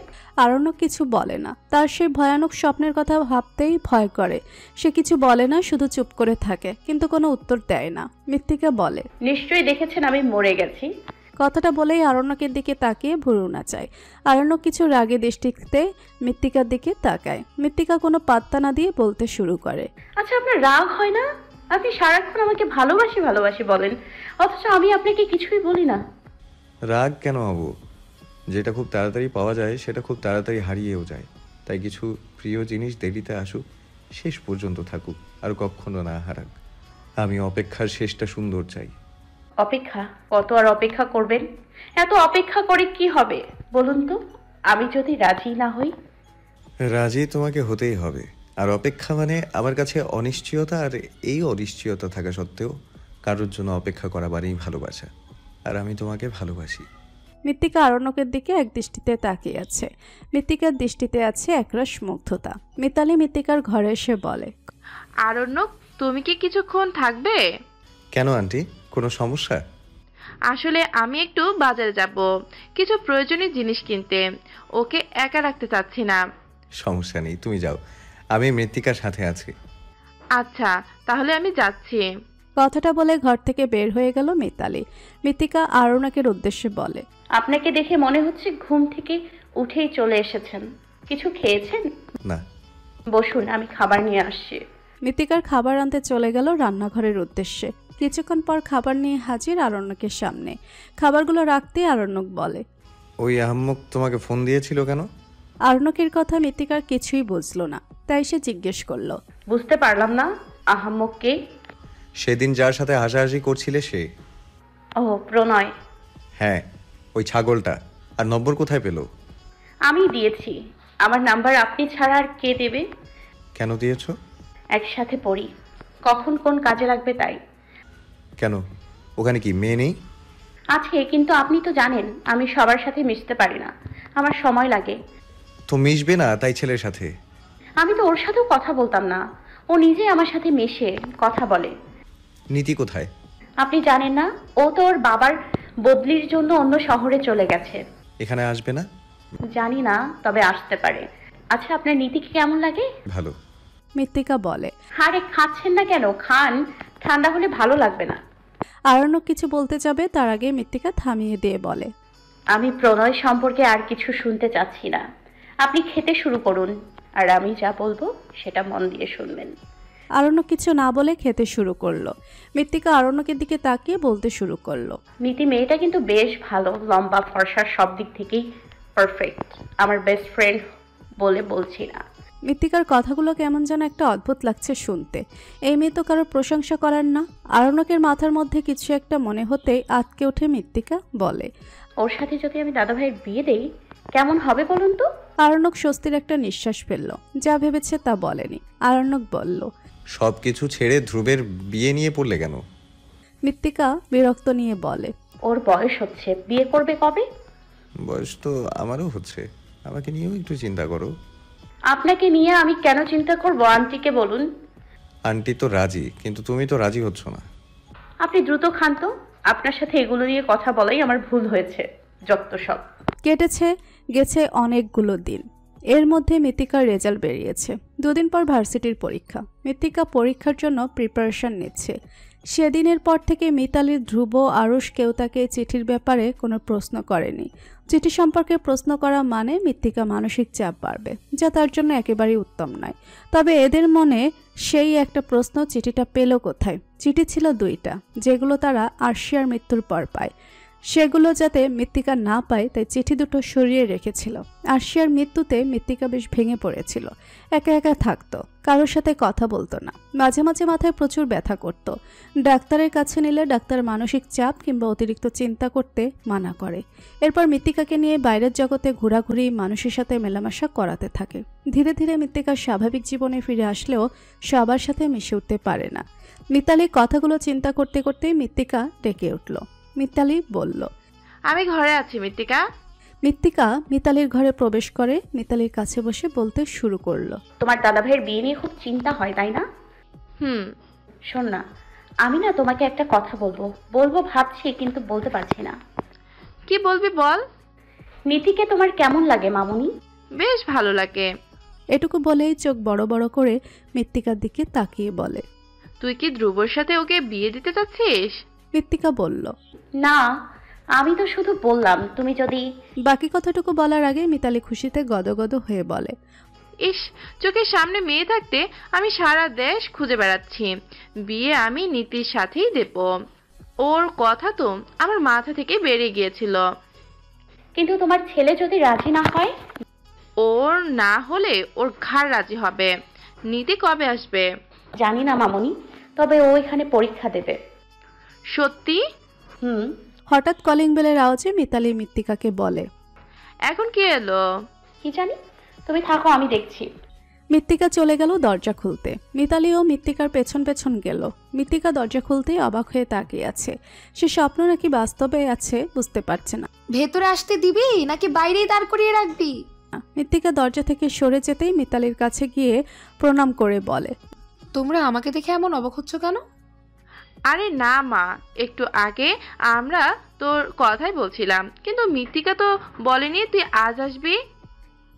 আরণ্যক কিছু বলে না। তার সেই ভয়ানক স্বপ্নের কথা ভাবতেই ভয় করে। সে কিছু বলে না, শুধু চুপ করে থাকে, কিন্তু কোনো উত্তর দেয় না। মৃত্তিকা বলে, নিশ্চয়ই দেখেছেন আমি মরে গেছি। কথাটা বলেই আরণ্যকের দিকে তাকিয়ে ভুরু নাচায়। আরণ্যক কিছু রাগে দৃষ্টিতে মৃত্তিকার দিকে তাকায়। মৃত্তিকা কোনো পাত্তা না দিয়ে বলতে শুরু করে, আচ্ছা, আপনার রাগ হয় না? আপনি সারাক্ষণ আমাকে ভালোবাসি ভালোবাসি বলেন, অথচ আমি আপনাকে কিছুই বলি না। রাগ কেন হবো? যেটা খুব তাড়াতাড়ি পাওয়া যায় সেটা খুব তাড়াতাড়ি হারিয়েও যায়। তাই কিছু প্রিয় জিনিস দেরিতে আসুক, শেষ পর্যন্ত থাকুক, আর কখনো না হারাক। আমি অপেক্ষার শেষটা সুন্দর চাই। অপেক্ষা? কত আর অপেক্ষা করবেন? এত অপেক্ষা করে কি হবে বলুন তো? আমি যদি রাজি না হই? রাজি তোমাকে হতেই হবে। আর অপেক্ষা মানে আমার কাছে অনিশ্চয়তা, আর এই অনিশ্চয়তা থাকা সত্ত্বেও কারোর জন্য অপেক্ষা করা বারেই ভালোবাসা। আর আমি তোমাকে ভালোবাসি। মৃত্তিকা আরণ্যকের দিকে এক দৃষ্টিতে তাকিয়ে আছে। মৃত্তিকার দৃষ্টিতে আছে একরাশ মুগ্ধতা। মিতালি মৃত্তিকার ঘরে এসে বলে, আরণ্যক তুমি কি কিছুক্ষণ থাকবে? কেন আন্টি, কোনো সমস্যা? আসলে আমি একটু বাজারে যাব, কিছু প্রয়োজনীয় জিনিস কিনতে। ওকে একা রাখতে চাচ্ছি না। সমস্যা নেই, তুমি যাও, আমি মৃত্তিকার সাথে আছি। আচ্ছা, তাহলে আমি যাচ্ছি। কথাটা বলে ঘর থেকে বের হয়ে গেল মিতালি। মৃত্তিকা আরুণাকের উদ্দেশ্যে বলে, আপনাকে দেখে মনে হচ্ছে ঘুম থেকে উঠেই চলে এসেছেন। কিছু খেয়েছেন? না। বসুন, আমি খাবার নিয়ে আসছি। মৃত্তিকার খাবার আনতে চলে গেল রান্নাঘরের উদ্দেশ্যে। কিছুক্ষণ পর খাবার নিয়ে হাজির আরণ্যকের সামনে। খাবারগুলো রাখতে আরণ্যক বলে, ওই আহম্মক তোমাকে ফোন দিয়েছিল কেন? আরণ্যকের কথা মৃত্তিকার কিছুই বুঝলো না, তাই সে জিজ্ঞেস করলো, বুঝতে পারলাম না, আহাম্মক কে? সেদিন যার সাথে হাসাহাসি করছিলে সে। ও, প্রণয়। হ্যাঁ, ওই ছাগলটা। আর নম্বর কোথায় পেলো? আমি দিয়েছি। আমার নাম্বার আপনি ছাড়া আর কে দেবে? কেন দিয়েছো? একসাথে পড়ি, কখন কোন কাজে লাগবে তাই। কেন, ওখানে কি মেয়ে নেই? আছে, কিন্তু আপনি তো জানেন আমি সবার সাথে মিশতে পারি না, আমার সময় লাগে। তো মিশবে না তাই ছেলের সাথে? আমি তো ওর সাথেও কথা বলতাম না, ও নিজে আমার সাথে মিশে কথা বলে। নীতি কোথায়? আপনি জানেন না, ও তো ওর বাবার বদলির জন্য অন্য শহরে চলে গেছে। এখানে আসবে না? জানি না, তবে আসতে পারে। আচ্ছা, আপনার নীতিকে কেমন লাগে? ভালো। মৃত্তিকা বলে। আরে খাচ্ছেন না কেন? খান, ঠান্ডা হলে ভালো লাগবে না। আরণ্যক কিছু বলতে যাবে, তার আগে মৃত্তিকা থামিয়ে দিয়ে বলে, আমি প্রণয় সম্পর্কে আর কিছু শুনতে চাচ্ছি না। আপনি খেতে শুরু করুন, আর আমি যা বলবো সেটা মন দিয়ে শুনবেন। আরণ্যক কিছু না বলে খেতে শুরু করলো। মৃত্তিকা আরণ্যকের দিকে তাকিয়ে বলতে শুরু করলো, নীতি মেয়েটা কিন্তু বেশ ভালো, লম্বা, ফর্সা, সব দিক থেকেই পারফেক্ট। আমার বেস্ট ফ্রেন্ড বলে বলছি না। মৃত্তিকার কথাগুলো কেমন যেন একটা অদ্ভুত লাগছে শুনতে। এই মেয়ে তো কারোর প্রশংসা করার না। আরণ্যকের মাথার মধ্যে কিছু একটা মনে হতেই আটকে ওঠে মৃত্তিকা বলে, ওর সাথে যদি আমি দাদাভাইয়ের বিয়ে দেই কেমন হবে বলুন তো? আরণ্যক স্বস্তির একটা নিঃশ্বাস ফেলল। যা ভেবেছে তা বলেনি। আরণ্যক বলল, সবকিছু ছেড়ে ধ্রুবের বিয়ে নিয়ে পড়লে কেন? মৃত্তিকা বিরক্ত নিয়ে বলে, ওর বয়স হচ্ছে, বিয়ে করবে কবে? বয়স তো আমারও হচ্ছে, আমাকে নিয়েও একটু চিন্তা করো। আপনাকে নিয়ে আমি কেন চিন্তা করব? আন্টিকে বলুন। আন্টি তো রাজি, কিন্তু তুমি তো রাজি হচ্ছ না। আপনি দ্রুত খান তো, আপনার সাথে এগুলো নিয়ে কথা বলাই আমার ভুল হয়েছে, যত সব। গেছে অনেকগুলো দিন। এর মধ্যে মৃত্তিকার রেজাল্ট বেরিয়েছে। 2 দিন পর ভার্সিটির পরীক্ষা। মৃত্তিকা পরীক্ষার জন্য প্রিপারেশন নিচ্ছে। সেদিনের পর থেকে মিতালির, ধ্রুব, আরুষ কেউ তাকে চিঠির ব্যাপারে কোনো প্রশ্ন করেনি। চিঠি সম্পর্কে প্রশ্ন করা মানে মৃত্তিকা মানসিক চাপ বাড়বে, যা তার জন্য একেবারেই উত্তম নয়। তবে এদের মনে সেই একটা প্রশ্ন, চিঠিটা পেল কোথায়? চিঠি ছিল 2টা, যেগুলো তারা আরশিয়ার মৃত্যুর পর পায়। সেগুলো যাতে মৃত্তিকা না পায় তাই চিঠি দুটো সরিয়ে রেখেছিল। আরশিয়ার মৃত্যুতে মৃত্তিকা বেশ ভেঙে পড়েছিল। একা একা থাকতো, কারোর সাথে কথা বলতো না। মাঝে মাঝে মাথায় প্রচুর ব্যথা করত। ডাক্তারের কাছে নিলে ডাক্তার মানসিক চাপ কিংবা অতিরিক্ত চিন্তা করতে মানা করে। এরপর মৃত্তিকাকে নিয়ে বাইরের জগতে ঘোরাঘুরি, মানুষের সাথে মেলামেশা করাতে থাকে। ধীরে ধীরে মৃত্তিকার স্বাভাবিক জীবনে ফিরে আসলেও সবার সাথে মিশে উঠতে পারে না। মিতালির কথাগুলো চিন্তা করতে করতেই মৃত্তিকা ডেকে উঠল। মিতালি বলল, আমি ঘরে আছি মৃত্তিকা। মৃত্তিকা মিতালির ঘরে প্রবেশ করে মিতালির কাছে বসে বলতে শুরু করলো, তোমার দাদাভাইয়ের বিয়ে নিয়ে খুব চিন্তা হয় তাই না? শোন না, আমি না তোমাকে একটা কথা বলবো ভাবছি, কিন্তু বলতে পারছি না। কি বলবি বল। নীতিকে তোমার কেমন লাগে মামুনি? বেশ ভালো লাগে। এটুকু বলেই চোখ বড় বড় করে মৃত্তিকার দিকে তাকিয়ে বলে, তুই কি ধ্রুবর সাথে ওকে বিয়ে দিতে চাচ্ছিস? মৃত্তিকা বলল, না, আমি তো শুধু বললাম তুমি যদি। বাকি কথাটুকু বলার আগে মিতালি খুশিতে গদগদ হয়ে বলে, ইস, চোখের সামনে মেয়ে থাকতে আমি সারা দেশ খুঁজে বেড়াচ্ছি। বিয়ে আমি নীতির সাথেই দেব। ওর কথা তো আমার মাথা থেকে বেরিয়ে গিয়েছিল। কিন্তু তোমার ছেলে যদি রাজি না হয়? ওর না হলে ওর ঘাড় রাজি হবে। নীতি কবে আসবে? জানি না মামুনি, তবে ও এখানে পরীক্ষা দেবে। সত্যি? হঠাৎ কলিং বেলের আওয়াজে মিতালি মৃত্তিকাকে বলে, এখন কে এলো? কি জানি, তুমি থাকো, আমি দেখছি। মৃত্তিকা চলে গেল দরজা খুলতে। মিতালিও মৃত্তিকার পেছন পেছন গেল। মৃত্তিকা দরজা খুলতেই অবাক হয়ে তাকিয়ে আছে। সে স্বপ্ন নাকি বাস্তবে আছে বুঝতে পারছে না। ভেতরে আসতে দিবি নাকি বাইরেই দাঁড় করিয়ে রাখবি? মৃত্তিকা দরজা থেকে সরে যেতেই মিতালির কাছে গিয়ে প্রণাম করে বলে, তোমরা আমাকে দেখে এমন অবাক হচ্ছ কেন? আরে না মা, একটু আগে আমরা তোর কথাই বলছিলাম, কিন্তু মৃত্তিকা তো বলেনি তুই আজ আসবি।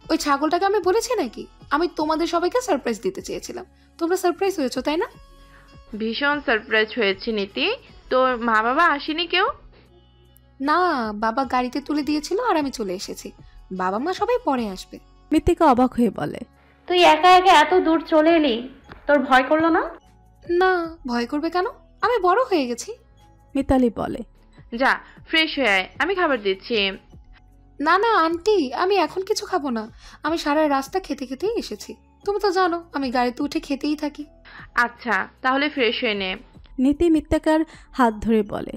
ওই ছাগলটাকে আমি বলেছি নাকি? আমি তোমাদের সবাইকে সারপ্রাইজ দিতে চেয়েছিলাম, তোমরা সারপ্রাইজ হয়েছো তাই না? ভীষণ সারপ্রাইজ হয়েছে নীতি। তোর মা বাবা আসেনি কেউ? না, বাবা গাড়িতে তুলে দিয়েছিল আর আমি চলে এসেছি। বাবা মা সবাই পরে আসবে। মৃত্তিকা অবাক হয়ে বলে, তুই একা একা এত দূর চলে এলি, তোর ভয় করলো না? না, ভয় করবে কেন? আমি বড় হয়ে গেছি। মিতালি বলে, যা ফ্রেশ হয়ে আয়, আমি খাবার দিচ্ছি। না না আন্টি, আমি এখন কিছু খাবো না। আমি সারা রাস্তা খেতে খেতেই এসেছি। তুমি তো জানো আমি গাড়িতে উঠে খেতেই থাকি। আচ্ছা তাহলে ফ্রেশ হয়ে নে। নীতি মৃত্তিকার হাত ধরে বলে।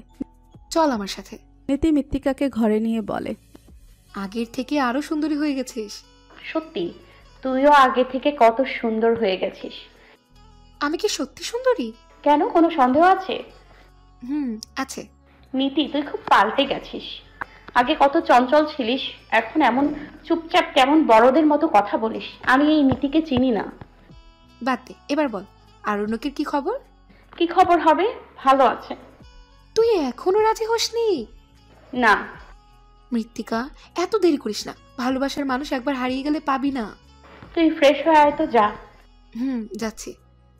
চল আমার সাথে। নীতি মৃত্তিকাকে ঘরে নিয়ে বলে, আগের থেকে আরো সুন্দরী হয়ে গেছিস। সত্যি, তুইও আগে থেকে কত সুন্দর হয়ে গেছিস। আমি কি সত্যি সুন্দরী? কেন, কোনো সন্দেহ আছে? আছে। নীতি, তুই খুব পাল্টে গেছিস। আগে কত চঞ্চল ছিলিস, এখন এমন চুপচাপ কেমন বড়দের মতো কথা বলিস। আমি এই নীতিকে চিনি না। বাদ দে, এবার বল আরণ্যকের কি খবর? কি খবর হবে? ভালো আছে। তুই এখনো রাজি হসনি? না। মৃত্তিকা, এত দেরি করিস না। ভালোবাসার মানুষ একবার হারিয়ে গেলে পাবি না। তুই ফ্রেশ হয়ে আয় তো, যা। যাচ্ছি।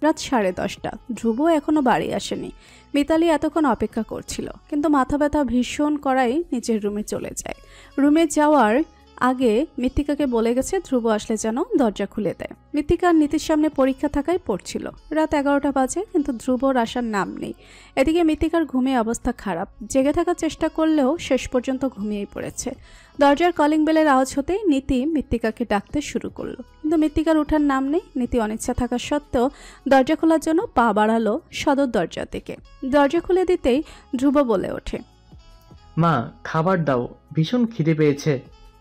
রাত 10:30। ধ্রুব এখনো বাড়ি আসেনি। মিতালি এতক্ষণ অপেক্ষা করছিল, কিন্তু মাথা ব্যথা ভীষণ করাই নিজের রুমে চলে যায়। রুমে যাওয়ার আগে মৃত্তিকাকে বলে গেছে ধ্রুব আসলে যেন দরজা খুলে দেয়। মৃত্তিকার নীতির সামনে পরীক্ষা থাকায় পড়ছিল। রাত 11টা বাজে, কিন্তু ধ্রুবর আসার নাম নেই। এদিকে মৃত্তিকার ঘুমে অবস্থা খারাপ। জেগে থাকার চেষ্টা করলেও শেষ পর্যন্ত ঘুমিয়েই পড়েছে। দরজার কলিং বেলের আওয়াজ হতেই নীতি মৃত্তিকাকে ডাকতে শুরু করলো, কিন্তু মৃত্তিকার ওঠার নাম নেই। নীতি অনিচ্ছা থাকা সত্ত্বেও দরজা খোলার জন্য পা বাড়ালো সদর দরজার দিকে। দরজা খুলে দিতেই ধ্রুব বলে ওঠে, মা খাবার দাও, ভীষণ খিদে পেয়েছে।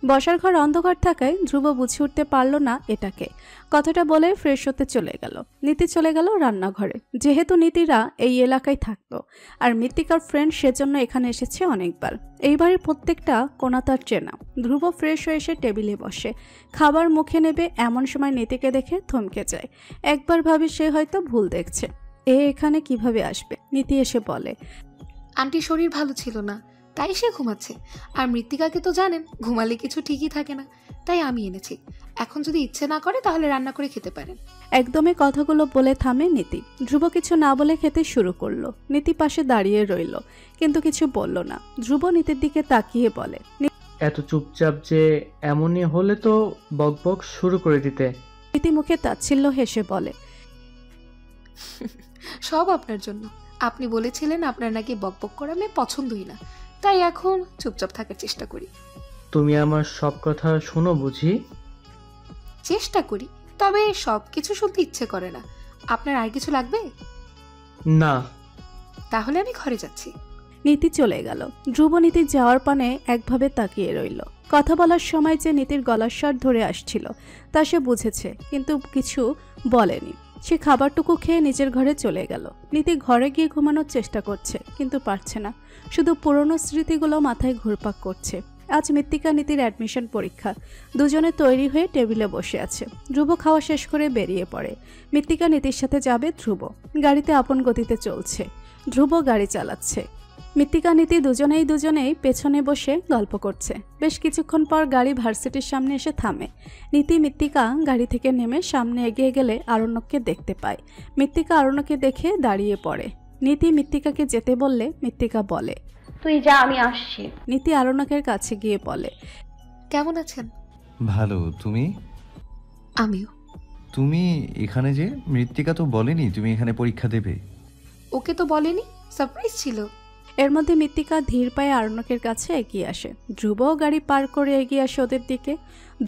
বসার ঘর অন্ধকার থাকায় ধ্রুব বুঝে উঠতে পারল না এটাকে। কথাটা বলে ফ্রেশ হতে চলে গেল। নীতি চলে গেল রান্নাঘরে। যেহেতু নীতিরা এই এলাকায় থাকতো আর মৃত্তিকার ফ্রেন্ড, সেজন্য এখানে এসেছে অনেকবার। এইবারের প্রত্যেকটা কোণা তার চেনা। ধ্রুব ফ্রেশ হয়ে এসে টেবিলে বসে খাবার মুখে নেবে, এমন সময় নীতিকে দেখে থমকে যায়। একবার ভাবি সে হয়তো ভুল দেখছে। এখানে কিভাবে আসবে? নীতি এসে বলে, আন্টির শরীর ভালো ছিল না, তাই সে ঘুমাচ্ছে। আর মৃত্তিকাকে তো জানেন, ঘুমালে কিছু ঠিকই থাকে না, তাই আমি এনেছি। এখন যদি ইচ্ছে না করে তাহলে রান্না করে খেতে পারেন। একদমই কথাগুলো বলে থামে নীতি। ধ্রুব কিছু না বলে খেতে শুরু করলো। নীতি পাশে দাঁড়িয়ে রইল, কিন্তু কিছু বলল না। ধ্রুব নীতির দিকে তাকিয়ে বলে, এত চুপচাপ যে এমনই হলে তো বকবক শুরু করে দিতে। নীতি মুখে তাচ্ছিল্য হেসে বলে, সব আপনার জন্য। আপনি বলেছিলেন আপনার নাকি বকবক করা মেয়ে পছন্দই না, তাই এখন চুপচাপ থাকার চেষ্টা করি। তুমি আমার সব কথা শোনো বুঝি? চেষ্টা করি, তবে সবকিছু শুনতে ইচ্ছে করে না। আপনার আর কিছু লাগবে? না। তাহলে আমি ঘরে যাচ্ছি। নীতি চলে গেল। ধ্রুব নীতির যাওয়ার পানে একভাবে তাকিয়ে রইল। কথা বলার সময় যে নীতির গলার স্বর ধরে আসছিল তা সে বুঝেছে, কিন্তু কিছু বলেনি। সে খাবারটুকু খেয়ে নিজের ঘরে চলে গেল। নীতি ঘরে গিয়ে ঘুমানোর চেষ্টা করছে, কিন্তু পারছে না। শুধু পুরনো স্মৃতিগুলো মাথায় ঘুরপাক করছে। আজ মৃত্তিকা নীতির অ্যাডমিশন পরীক্ষা। দুজনে তৈরি হয়ে টেবিলে বসে আছে। ধ্রুব খাওয়া শেষ করে বেরিয়ে পড়ে। মৃত্তিকা নীতির সাথে যাবে। ধ্রুব গাড়িতে আপন গতিতে চলছে। ধ্রুব গাড়ি চালাচ্ছে। মৃত্তিকা নীতি দুজনেই পেছনে বসে গল্প করছে। বেশ কিছুক্ষণ পর গাড়ি ভার্সিটির সামনে এসে থামে। নীতি মৃত্তিকা গাড়ি থেকে নেমে সামনে এগিয়ে গেলে আরণ্যককে দেখতে পায়। মৃত্তিকা আরণ্যকে দেখে দাঁড়িয়ে পড়ে। নীতি মৃত্তিকাকে যেতে বললে মৃত্তিকা বলে, তুই যা, আমি আসছি। নীতি আরণ্যকের কাছে গিয়ে বলে, কেমন আছেন? ভালো, তুমি? আমিও। তুমি এখানে যে? মৃত্তিকা তো বলেনি তুমি এখানে পরীক্ষা দেবে। ওকে তো বলেনি, সারপ্রাইজ ছিল। এর মধ্যে মৃত্তিকা ধীর পায়ে আরণ্যকের কাছে এগিয়ে আসে। ধ্রুব গাড়ি পার করে এগিয়ে আসে ওদের দিকে।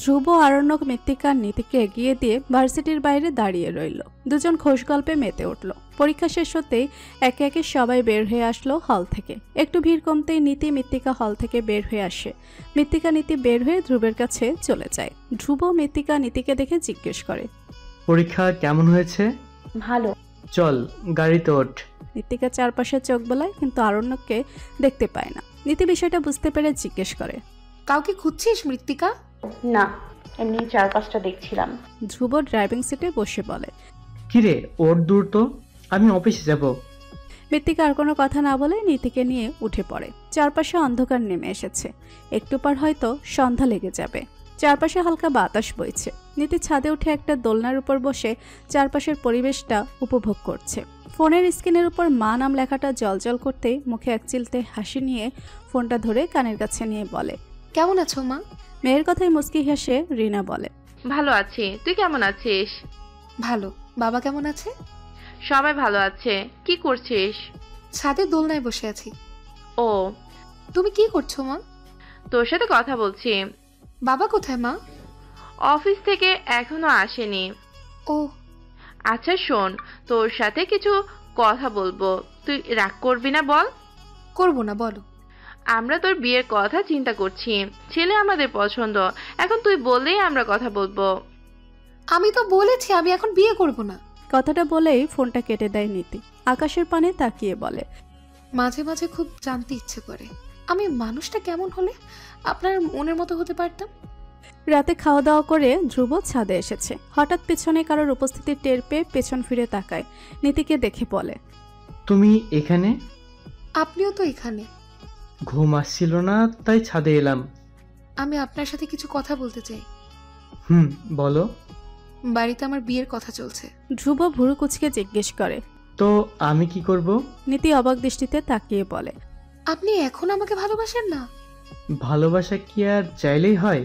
ধ্রুব, আরণ্যক মৃত্তিকার নীতিকে এগিয়ে দিয়ে ভার্সিটির বাইরে দাঁড়িয়ে রইল। দুজন খোশ গল্পে মেতে উঠল। পরীক্ষা শেষ হতেই একে একে সবাই বের হয়ে আসলো হল থেকে। একটু ভিড় কমতেই নীতি মৃত্তিকা হল থেকে বের হয়ে আসে। মৃত্তিকা নীতি বের হয়ে ধ্রুবের কাছে চলে যায়। ধ্রুব মৃত্তিকা নীতিকে দেখে জিজ্ঞেস করে, পরীক্ষা কেমন হয়েছে? ভালো। চল গাড়িতে ওঠ। মৃত্তিকা চারপাশে চোখ বোলায়, কিন্তু আরণ্যককে দেখতে পায় না। নীতি বিষয়টা বুঝতে পেরে জিজ্ঞেস করে, কাউকে খুঁজছিস মৃত্তিকা? না, এমনি চারপাশটা দেখছিলাম। ধ্রুব ড্রাইভিং সিটে বসে বলে, কি কিরে ওর দূর তো, আমি অফিসে যাব। মৃত্তিকা আর কোনো কথা না বলে নীতিকে নিয়ে উঠে পড়ে। চারপাশে অন্ধকার নেমে এসেছে, একটু পর হয়তো সন্ধ্যা লেগে যাবে। চারপাশে হালকা বাতাস বইছে। নীতি ছাদে উঠে একটা দোলনার উপর বসে চারপাশের পরিবেশটা উপভোগ করছে। ফোনের স্ক্রিনের উপর মা নাম লেখাটা জলজল করতে মুখে এক চিলতে হাসি নিয়ে ফোনটা ধরে কানের কাছে নিয়ে বলে, কেমন আছো মা? মেয়ের কথায় মুচকি হেসে রিনা বলে, ভালো আছি, তুই কেমন আছিস? ভালো। বাবা কেমন আছে? সবাই ভালো আছে। কি করছিস? ছাদে দোলনায় বসে আছি। ও, তুমি কি করছো মা? তোর সাথে কথা বলছি। বাবা কোথায় মা? অফিস থেকে এখনো আসেনি। ও আচ্ছা শোন, তোর সাথে কিছু কথা বলবো, তুই রাগ করবি না বল? করবো না, বলো। আমরা তোর বিয়ের কথা চিন্তা করছি, ছেলে আমাদের পছন্দ, এখন তুই বললেই আমরা কথা বলবো। আমি তো বলেছি আমি এখন বিয়ে করব না। কথাটা বলেই ফোনটা কেটে দেয় নীতি। আকাশের পানে তাকিয়ে বলে, মাঝে মাঝে খুব জানতে ইচ্ছে করে আমি মানুষটা কেমন হলে আপনার মনের মতো হতে পারতাম। রাতে খাওয়া দাওয়া করে ধ্রুব ছাদে এসেছে। হঠাৎ পেছনে কারোর উপস্থিতি টের পেয়ে পেছন ফিরে তাকায়। নীতিকে দেখে বলে, তুমি এখানে? আপনিও তো এখানে। ঘুম আসছিল না তাই ছাদে এলাম। আমি আপনার সাথে কিছু কথা বলতে চাই। বলো। বাড়িতে আমার বিয়ের কথা চলছে। ধ্রুব ভুরু কুচকে জিজ্ঞেস করে, তো আমি কি করব? নীতি অবাক দৃষ্টিতে তাকিয়ে বলে, আপনি এখন আমাকে ভালোবাসেন না? ভালোবাসা কি আর চাইলেই হয়?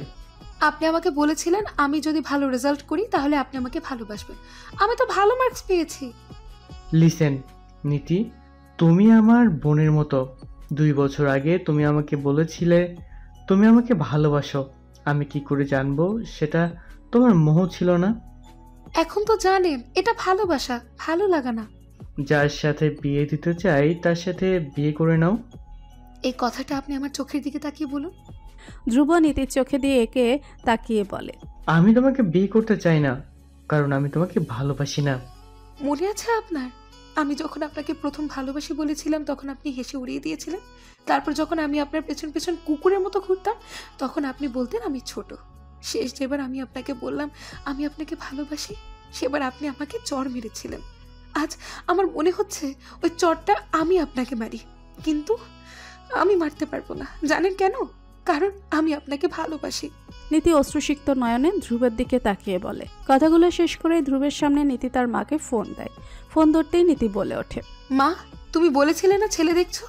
আপনি আমাকে বলেছিলেন আমি যদি ভালো রেজাল্ট করি তাহলে আপনি আমাকে ভালোবাসবেন। আমি তো ভালো মার্কস পেয়েছি। লিসেন নীতি, তুমি আমার বোনের মতো। 2 বছর আগে তুমি আমাকে বলেছিলে তুমি আমাকে ভালোবাসো। আমি কি করে জানবো সেটা তোমার মোহ ছিল না? এখন তো জানেন এটা ভালোবাসা, ভালো লাগা না। যার সাথে বিয়ে দিতে চাই তার সাথে বিয়ে করে নাও। এই কথাটা আপনি আমার চোখের দিকে তাকিয়ে বলুন। ধ্রুব নীতির চোখে দিয়ে একে তাকিয়ে বলে, আমি তোমাকে বিয়ে করতে চাই না, কারণ আমি তোমাকে ভালোবাসি না। মনে আছে আপনার আমি যখন আপনাকে প্রথম ভালোবাসি বলেছিলাম তখন আপনি হেসে উড়িয়ে দিয়েছিলেন। তারপর যখন আমি আপনার পেছন পেছন কুকুরের মতো ঘুরতাম তখন আপনি বলতেন আমি ছোট। শেষ যেবার আমি আপনাকে বললাম আমি আপনাকে ভালোবাসি সেবার আপনি আমাকে চড় মেরেছিলেন। আজ আমার মনে হচ্ছে ওই চড়টা আমি আপনাকে মারি, কিন্তু আমি মারতে পারবো না। জানেন কেন? কারণ আমি আপনাকে ভালোবাসি। নীতি অশ্রুসিক্ত নয়নে ধ্রুবের দিকে তাকিয়ে বলে। কথাগুলো শেষ করে ধ্রুবের সামনে নীতি তার মাকে ফোন দেয়। ফোন ধরতেই নীতি বলে ওঠে, মা তুমি বলেছিলে না ছেলে দেখছো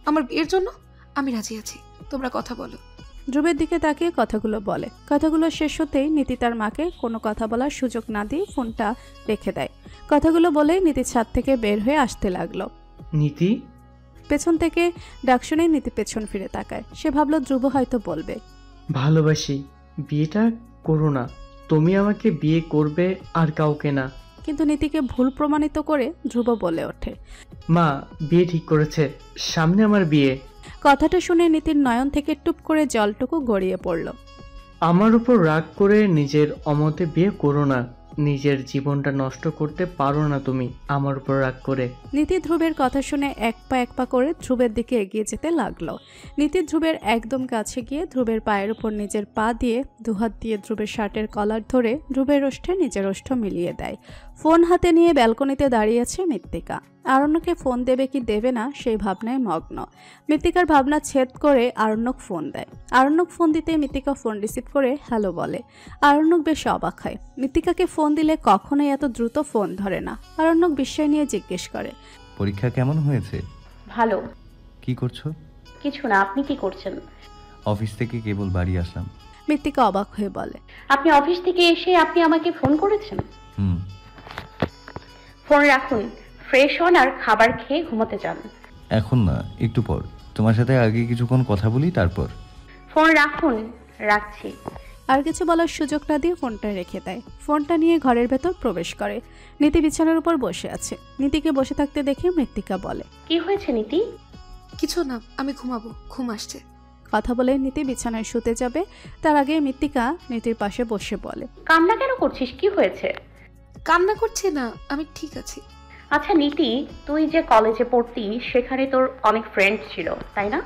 আমার বিয়ের জন্য? আমি রাজি আছি, তোমরা কথা বলো। ধ্রুবের দিকে তাকিয়ে কথাগুলো বলে। কথাগুলো শেষ হতেই নীতি তার মাকে কোনো কথা বলার সুযোগ না দিয়ে ফোনটা রেখে দেয়। কথাগুলো বলেই নীতি ছাদ থেকে বের হয়ে আসতে লাগলো। নীতি? পেছন থেকে ডাক শুনে নীতি পেছন ফিরে তাকায়। সে ভাবলো ধ্রুব হয়তো বলবে ভালোবাসি, বিয়েটা করো না। তুমি আমাকে বিয়ে করবে আর কাউকে না। কিন্তু নীতিকে ভুল প্রমাণিত করে ধ্রুব বলে ওঠে, মা বিয়ে ঠিক করেছে, সামনে আমার বিয়ে। কথাটা শুনে নীতির নয়ন থেকে টুপ করে জলটুকু গড়িয়ে পড়ল। আমার উপর রাগ করে নিজের অমতে বিয়ে করো না। নিজের জীবনটা নষ্ট করতে পারো না তুমি আমার উপর রাগ করে। নীতি ধ্রুবের কথা শুনে এক পা করে ধ্রুবের দিকে এগিয়ে যেতে লাগলো। নীতি ধ্রুবের একদম কাছে গিয়ে ধ্রুবের পায়ের উপর নিজের পা দিয়ে দুহাত দিয়ে ধ্রুবের শার্টের কলার ধরে ধ্রুবের ওষ্ঠে নিজের ওষ্ঠ মিলিয়ে দেয়। ফোন হাতে নিয়ে ব্যালকনিতে দাঁড়িয়ে আছে মৃত্তিকা। আরণ্যকে ফোন দেবে কি দেবে না সেই ভাবনায় মগ্ন। মৃত্তিকার ভাবনা ছেদ করে আরণ্যক ফোন দেয়। আরণ্যক ফোন দিতে মৃত্তিকা ফোন রিসিভ করে হ্যালো বলে। আরণ্যক বেশ অবাক হয়। মৃত্তিকাকে ফোন দিলে কখনোই এত দ্রুত ফোন ধরে না। আরণ্যক বিস্ময় নিয়ে জিজ্ঞেস করে, পরীক্ষা কেমন হয়েছে? ভালো। কি করছো? কিছু না, আপনি কি করছেন? অফিস থেকে কেবল বাড়ি আসলাম। মৃত্তিকা অবাক হয়ে বলে, আপনি অফিস থেকে এসে আপনি আমাকে ফোন করেছেন? ফোন রাখুন, ফ্রেশ হন আর খাবার খেয়ে ঘুমোতে যান। এখন না, একটু পর। তোমার সাথে আগে কিছুক্ষণ কথা বলি তারপর। ফোন রাখুন, রাখছি। আর কিছু বলার সুযোগ না দিয়ে ফোনটা রেখে দেয়। ফোনটা নিয়ে ঘরের ভেতর প্রবেশ করে। নীতি বিছানার উপর বসে আছে। নীতিকে বসে থাকতে দেখে মৃত্তিকা বলে, কি হয়েছে নীতি? কিছু না, আমি ঘুমাবো, ঘুম আসছে। কথা বলে নীতি বিছানায় শুতে যাবে তার আগে মৃত্তিকা নীতির পাশে বসে বলে, কান্না কেন করছিস? কি হয়েছে? কান্না করছে না, আমি ঠিক আছি। আচ্ছা নীতি, তুই যে কলেজে পড়তি সেখানে তোর অনেক ফ্রেন্ড ছিল তাই না?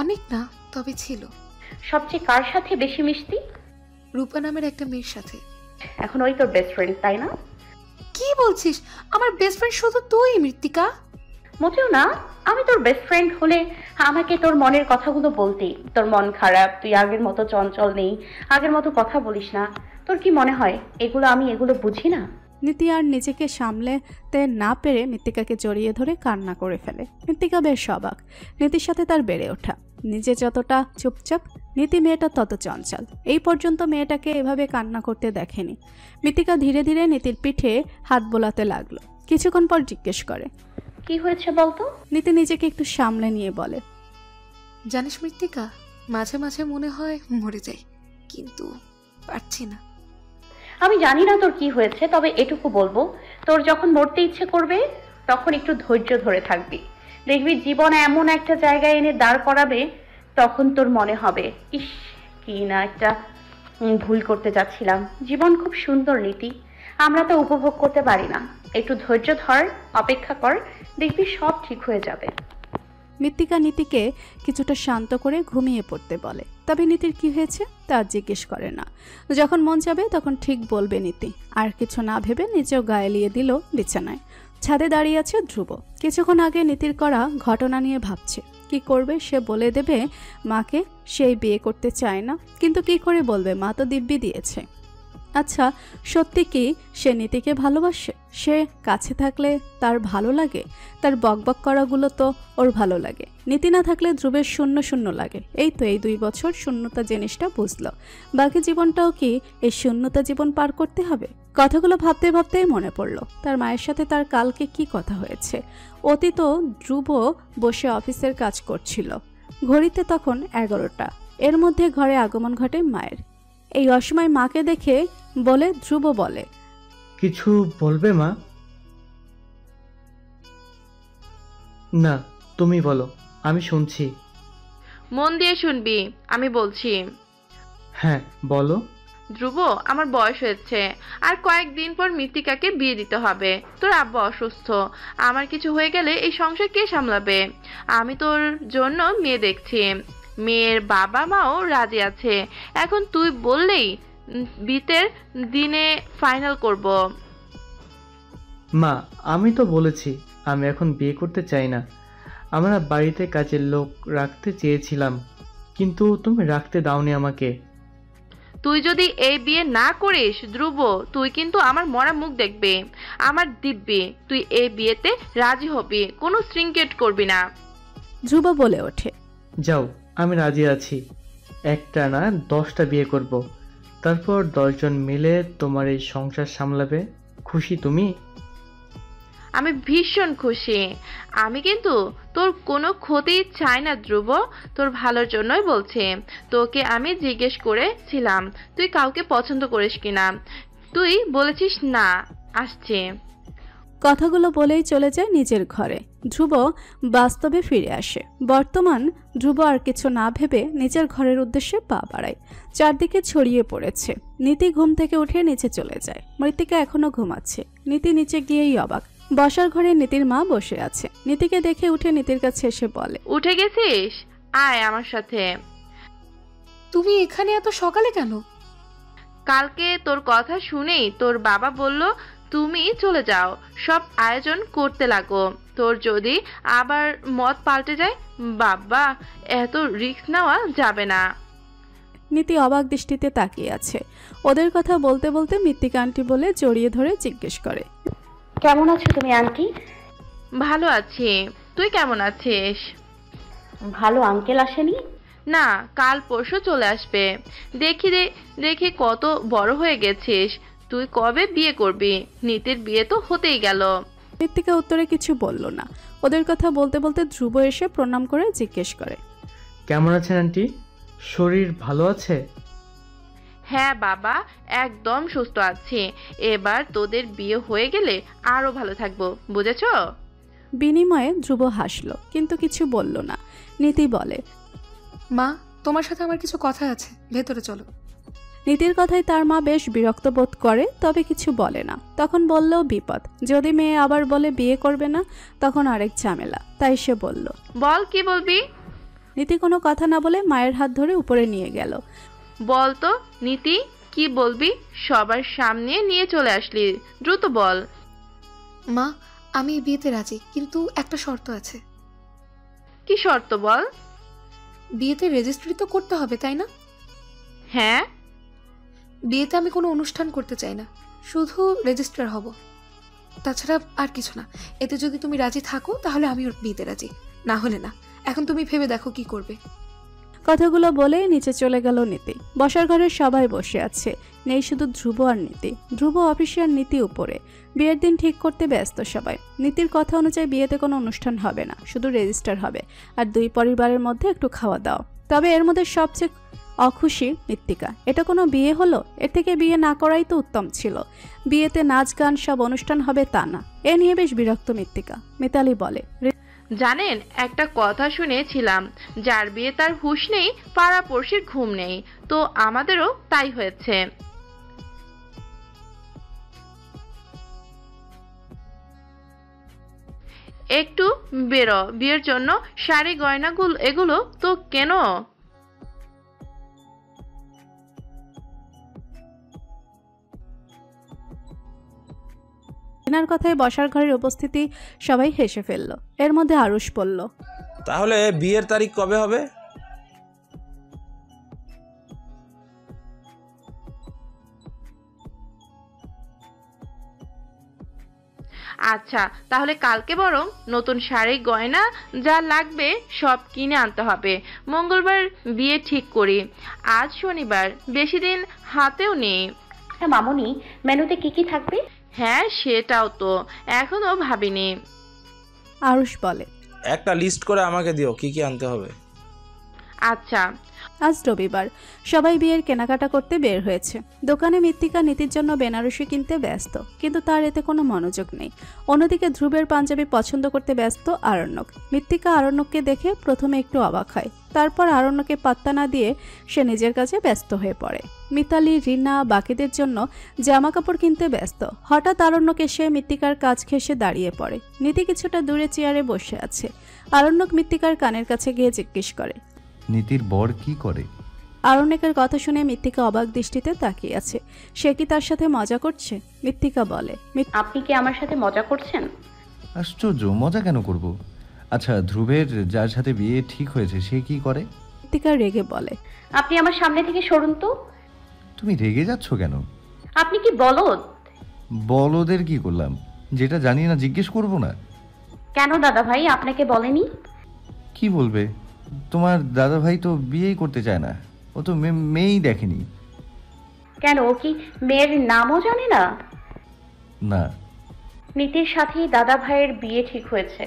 অনেক না, তবে ছিল। সবচেয়ে কার সাথে বেশি মিশতি? রূপা নামের একটা মেয়ের সাথে। এখন ওই তোর বেস্ট ফ্রেন্ড তাই না? কি বলছিস? আমার বেস্ট ফ্রেন্ড শুধু তুই মৃত্তিকা। মোটেও না, আমি তোর বেস্ট ফ্রেন্ড হলে আমাকে তোর মনের কথাগুলো বলতি। তোর মন খারাপ, তুই আগের মতো চঞ্চল নেই, আগের মতো কথা বলিস না। তোর কি মনে হয় আমি এগুলো বুঝি না? নীতি আর নিজেকে সামলাতে না পেরে মৃত্তিকাকে জড়িয়ে ধরে কান্না করে ফেলে। মৃত্তিকা বেশ অবাক। নীতির সাথে তার বেড়ে ওঠা। নিজে যতটা চুপচাপ, নীতি মেয়েটা তত চঞ্চল। এই পর্যন্ত মেয়েটাকে এভাবে কান্না করতে দেখেনি। মৃত্তিকা ধীরে ধীরে নীতির পিঠে হাত বোলাতে লাগলো। কিছুক্ষণ পর জিজ্ঞেস করে, কি হয়েছে বলতো? নীতি নিজেকে একটু সামলে নিয়ে বলে, জানিস মৃত্তিকা, মাঝে মাঝে মনে হয় মরে যাই, কিন্তু পারছি না। আমি জানি না তোর কি হয়েছে, তবে এটুকু বলবো, তোর যখন মরতে ইচ্ছে করবে তখন একটু ধৈর্য ধরে থাকবি। দেখবি জীবন এমন একটা জায়গায় এনে দাঁড় করাবে, তখন তোর মনে হবে ইস, কি না একটা ভুল করতে যাচ্ছিলাম। জীবন খুব সুন্দর নীতি, আমরা তো উপভোগ করতে পারি না। একটু ধৈর্য ধর, অপেক্ষা কর, দেখবি সব ঠিক হয়ে যাবে। মৃত্তিকা নীতিকে কিছুটা শান্ত করে ঘুমিয়ে পড়তে বলে। তবে নীতির কি হয়েছে তা জিজ্ঞেস করে না। যখন মন যাবে তখন ঠিক বলবে নীতি। আর কিছু না ভেবে নিজেও গায়ে লিয়ে দিল বিছানায়। ছাদে দাঁড়িয়ে আছে ধ্রুব। কিছুক্ষণ আগে নীতির করা ঘটনা নিয়ে ভাবছে। কি করবে সে? বলে দেবে মাকে সেই বিয়ে করতে চায় না, কিন্তু কি করে বলবে? মা তো দিব্যি দিয়েছে। আচ্ছা, সত্যি কি সে নীতিকে ভালোবাসে? সে কাছে থাকলে তার ভালো লাগে? তার বকবক করাগুলো তো ওর ভালো লাগে। নীতি না থাকলে ধ্রুবের শূন্য শূন্য লাগে। এই তো এই 2 বছর শূন্যতা জিনিসটা বুঝলো। বাকি জীবনটাও কি এই শূন্যতা জীবন পার করতে হবে? কথাগুলো ভাবতে ভাবতেই মনে পড়লো তার মায়ের সাথে তার কালকে কি কথা হয়েছে। অতীত ধ্রুব বসে অফিসের কাজ করছিল। ঘড়িতে তখন 11টা। এর মধ্যে ঘরে আগমন ঘটে মায়ের। এই অসময় মাকে দেখে বলে ধ্রুব বলে, কিছু বলবে মা? না, তুমি বলো, আমি শুনছি। মন দিয়ে শুনবি, আমি বলছি। হ্যাঁ বলো। ধ্রুব, আমার বয়স হয়েছে, আর কয়েকদিন পর মৃত্তিকাকে বিয়ে দিতে হবে। তোর আব্বা অসুস্থ, আমার কিছু হয়ে গেলে এই সংসার কে সামলাবে? আমি তোর জন্য মেয়ে দেখছি, মেয়ের বাবা মাও রাজি আছে। এখন তুই বললেই বিয়ের দিনে ফাইনাল করব। মা, আমি তো বলেছি আমি এখন বিয়ে করতে চাই না। আমরা বাড়িতে কাজের লোক রাখতে চেয়েছিলাম, কিন্তু তুমি রাখতে দাওনি আমাকে। তুই যদি এই বিয়ে না করিস ধ্রুব, তুই কিন্তু আমার মরা মুখ দেখবি, আমার দিব্যি। তুই এই বিয়েতে রাজি হবি, কোনো শৃঙ্খেট করবি না। ধ্রুব বলে ওঠে, যাও, আমি রাজি আছি। একটা না 10টা বিয়ে করব, তারপর 10 জন মিলে তোমার এই সংসার সামলাবে। খুশি তুমি? আমি ভীষণ খুশি। আমি কিন্তু তোর কোনো ক্ষতি চাই না ধ্রুব, তোর ভালোর জন্যই বলছি। তোকে আমি জিজ্ঞেস করেছিলাম তুই কাউকে পছন্দ করিস কিনা, তুই বলেছিস না। আসছে। কথাগুলো বলেই চলে যায় নিজের ঘরে। ধ্রুব বাস্তবে ফিরে আসে। বর্তমান ধ্রুব আর কিছু না ভেবে নিজের ঘরের উদ্দেশ্যে পা বাড়ায়। চারদিকে ছড়িয়ে পড়েছে। নীতি ঘুম থেকে উঠে নিচে চলে যায়। মৃত্তিকা এখনো ঘুমাচ্ছে। নীতি নিচে গিয়েই অবাক। বসার ঘরে নীতির মা বসে আছে। নীতিকে দেখে উঠে নীতির কাছে এসে বলে, উঠে গেছিস? আয় আমার সাথে। তুমি এখানে এত সকালে কেন? কালকে তোর কথা শুনেই তোর বাবা বলল তুমি চলে যাও, সব আয়োজন করতে লাগো। তোর যদি আবার মত পাল্টে যায়, বাবা, এত রিস্ক নেওয়া যাবে না। নীতি অবাক দৃষ্টিতে তাকিয়ে আছে। ওদের কথা বলতে বলতে মৃত্তিকা আন্টি বলে জড়িয়ে ধরে জিজ্ঞেস করে, কেমন আছো তুমি আন্টি? ভালো আছি, তুই কেমন আছিস? ভালো। আঙ্কেল আসেনি? না, কাল পরশু চলে আসবে। দেখি কত বড় হয়ে গেছিস। তুই কবে বিয়ে করবি? নীতির বিয়ে তো হতেই গেল। মৃত্তিকা উত্তরে কিছু বলল না। ওদের কথা বলতে বলতে ধ্রুব এসে প্রণাম করে জিজ্ঞেস করে, কেমন আছেন আন্টি? শরীর ভালো আছে? হ্যাঁ বাবা, একদম সুস্থ আছি। এবার তোদের বিয়ে হয়ে গেলে আরো ভালো থাকবো, বুঝেছ? বিনিময়ে ধ্রুব হাসলো, কিন্তু কিছু বলল না। নীতি বলে, মা, তোমার সাথে আমার কিছু কথা আছে, ভেতরে চলো। নীতির কথায় তার মা বেশ বিরক্ত বোধ করে, তবে কিছু বলে না। তখন বললেও বিপদ, যদি মেয়ে আবার বলে বিয়ে করবে না, তখন আরেক ঝামেলা। তাই সে বলল, বল, কি বলবি? নীতি কোনো কথা না বলে মায়ের হাত ধরে উপরে নিয়ে গেল। বল তো নীতি, কি বলবি? সবার সামনে নিয়ে চলে আসলি, দ্রুত বল। মা, আমি এই বিয়েতে রাজি, কিন্তু একটা শর্ত আছে। কি শর্ত বল? বিয়েতে রেজিস্ট্রি তো করতে হবে, তাই না? হ্যাঁ। বিয়েতে আমি কোনো অনুষ্ঠান করতে চাই না, শুধু রেজিস্ট্রার হব। তাছাড়া আর কিছু না। এতে যদি তুমি রাজি থাকো তাহলে আমি ওর বিয়েতে রাজি, না হলে না। এখন তুমি ভেবে দেখো কি করবে। কথাগুলো বলেই নিচে চলে গেল নীতি। বসার ঘরে সবাই বসে আছে, নেই শুধু ধ্রুব আর নীতি। ধ্রুব অফিসে আর নীতি উপরে। বিয়ের দিন ঠিক করতে ব্যস্ত সবাই। নীতির কথা অনুযায়ী বিয়েতে কোনো অনুষ্ঠান হবে না, শুধু রেজিস্টার হবে আর দুই পরিবারের মধ্যে একটু খাওয়া দাওয়া। তবে এর মধ্যে সবচেয়ে অখুশি মৃত্তিকা। এটা কোনো বিয়ে হলো? এর থেকে বিয়ে না করাই তো উত্তম ছিল। বিয়েতে নাচ গান সব অনুষ্ঠান হবে তা না, এ নিয়ে বেশ বিরক্ত মৃত্তিকা। মিতালি বলে, জানেন, একটা কথা শুনেছিলাম, যার বিয়ে তার হুঁশ নেই, পাড়াপড়শির ঘুম নেই। তো আমাদেরও তাই হয়েছে। একটু বেরো, বিয়ের জন্য শাড়ি গয়নাগুলো এগুলো তো কেন? রিনার কথায় বসার ঘরের উপস্থিতি সবাই হেসে ফেলল। এর মধ্যে আরুষ বলল, তাহলে বিয়ের তারিখ কবে হবে? আচ্ছা, তাহলে কালকে বরং নতুন শাড়ি গয়না যা লাগবে সব কিনে আনতে হবে। মঙ্গলবার বিয়ে ঠিক করি। আজ শনিবার, বেশি দিন হাতেও নেই। হ্যাঁ মামুনি, মেনুতে কি কি থাকবে? হ্যাঁ, সেটাও তো এখনো ভাবিনি। আরুষ বলে, একটা লিস্ট করে আমাকে দিও কি কি আনতে হবে। আচ্ছা। আজ রবিবার, সবাই বিয়ের কেনাকাটা করতে বের হয়েছে। দোকানে মৃত্তিকা নীতির জন্য বেনারসি কিনতে ব্যস্ত, কিন্তু তার এতে কোনো মনোযোগ নেই। অন্যদিকে ধ্রুবের পাঞ্জাবি পছন্দ করতে ব্যস্ত আরণ্যক। মৃত্তিকা আরণ্যককে দেখে প্রথমে একটু অবাক হয়, তারপর আরণ্যকে পাত্তা না দিয়ে সে নিজের কাছে ব্যস্ত হয়ে পড়ে। মিতালি, রিনা বাকিদের জন্য জামা কাপড় কিনতে ব্যস্ত। হঠাৎ আরণ্যক এসে মৃত্তিকার কাছ ঘেঁষে দাঁড়িয়ে পড়ে। নীতি কিছুটা দূরে চেয়ারে বসে আছে। আরণ্যক মৃত্তিকার কানের কাছে গিয়ে জিজ্ঞেস করে, নীতির বর কি করে? আরণ্যকের কথা শুনে মৃত্তিকা অবাক দৃষ্টিতে তাকিয়ে আছে। সে কি তার সাথে মজা করছে? মৃত্তিকা বলে, আপনি কি আমার সাথে মজা করছেন? আশ্চর্য, মজা কেন করব? আচ্ছা, ধ্রুবের যার সাথে বিয়ে ঠিক হয়েছে সে কি করে? মৃত্তিকা রেগে বলে, আপনি আমার সামনে থেকে সরুন তো। তুমি রেগে যাচ্ছ কেন? আপনি কি বলদ? বলদের কি করলাম? যেটা জানি না জিজ্ঞেস করব না? কেন দাদা ভাই আপনাকে বলেনি? কি বলবে? তোমার দাদা ভাই তো বিয়েই করতে চায় না, ও তো মেয়েই দেখেনি। কেন, ও কি মেয়ের নামও জানে না? না। নীতির সাথেই দাদা ভাইয়ের বিয়ে ঠিক হয়েছে,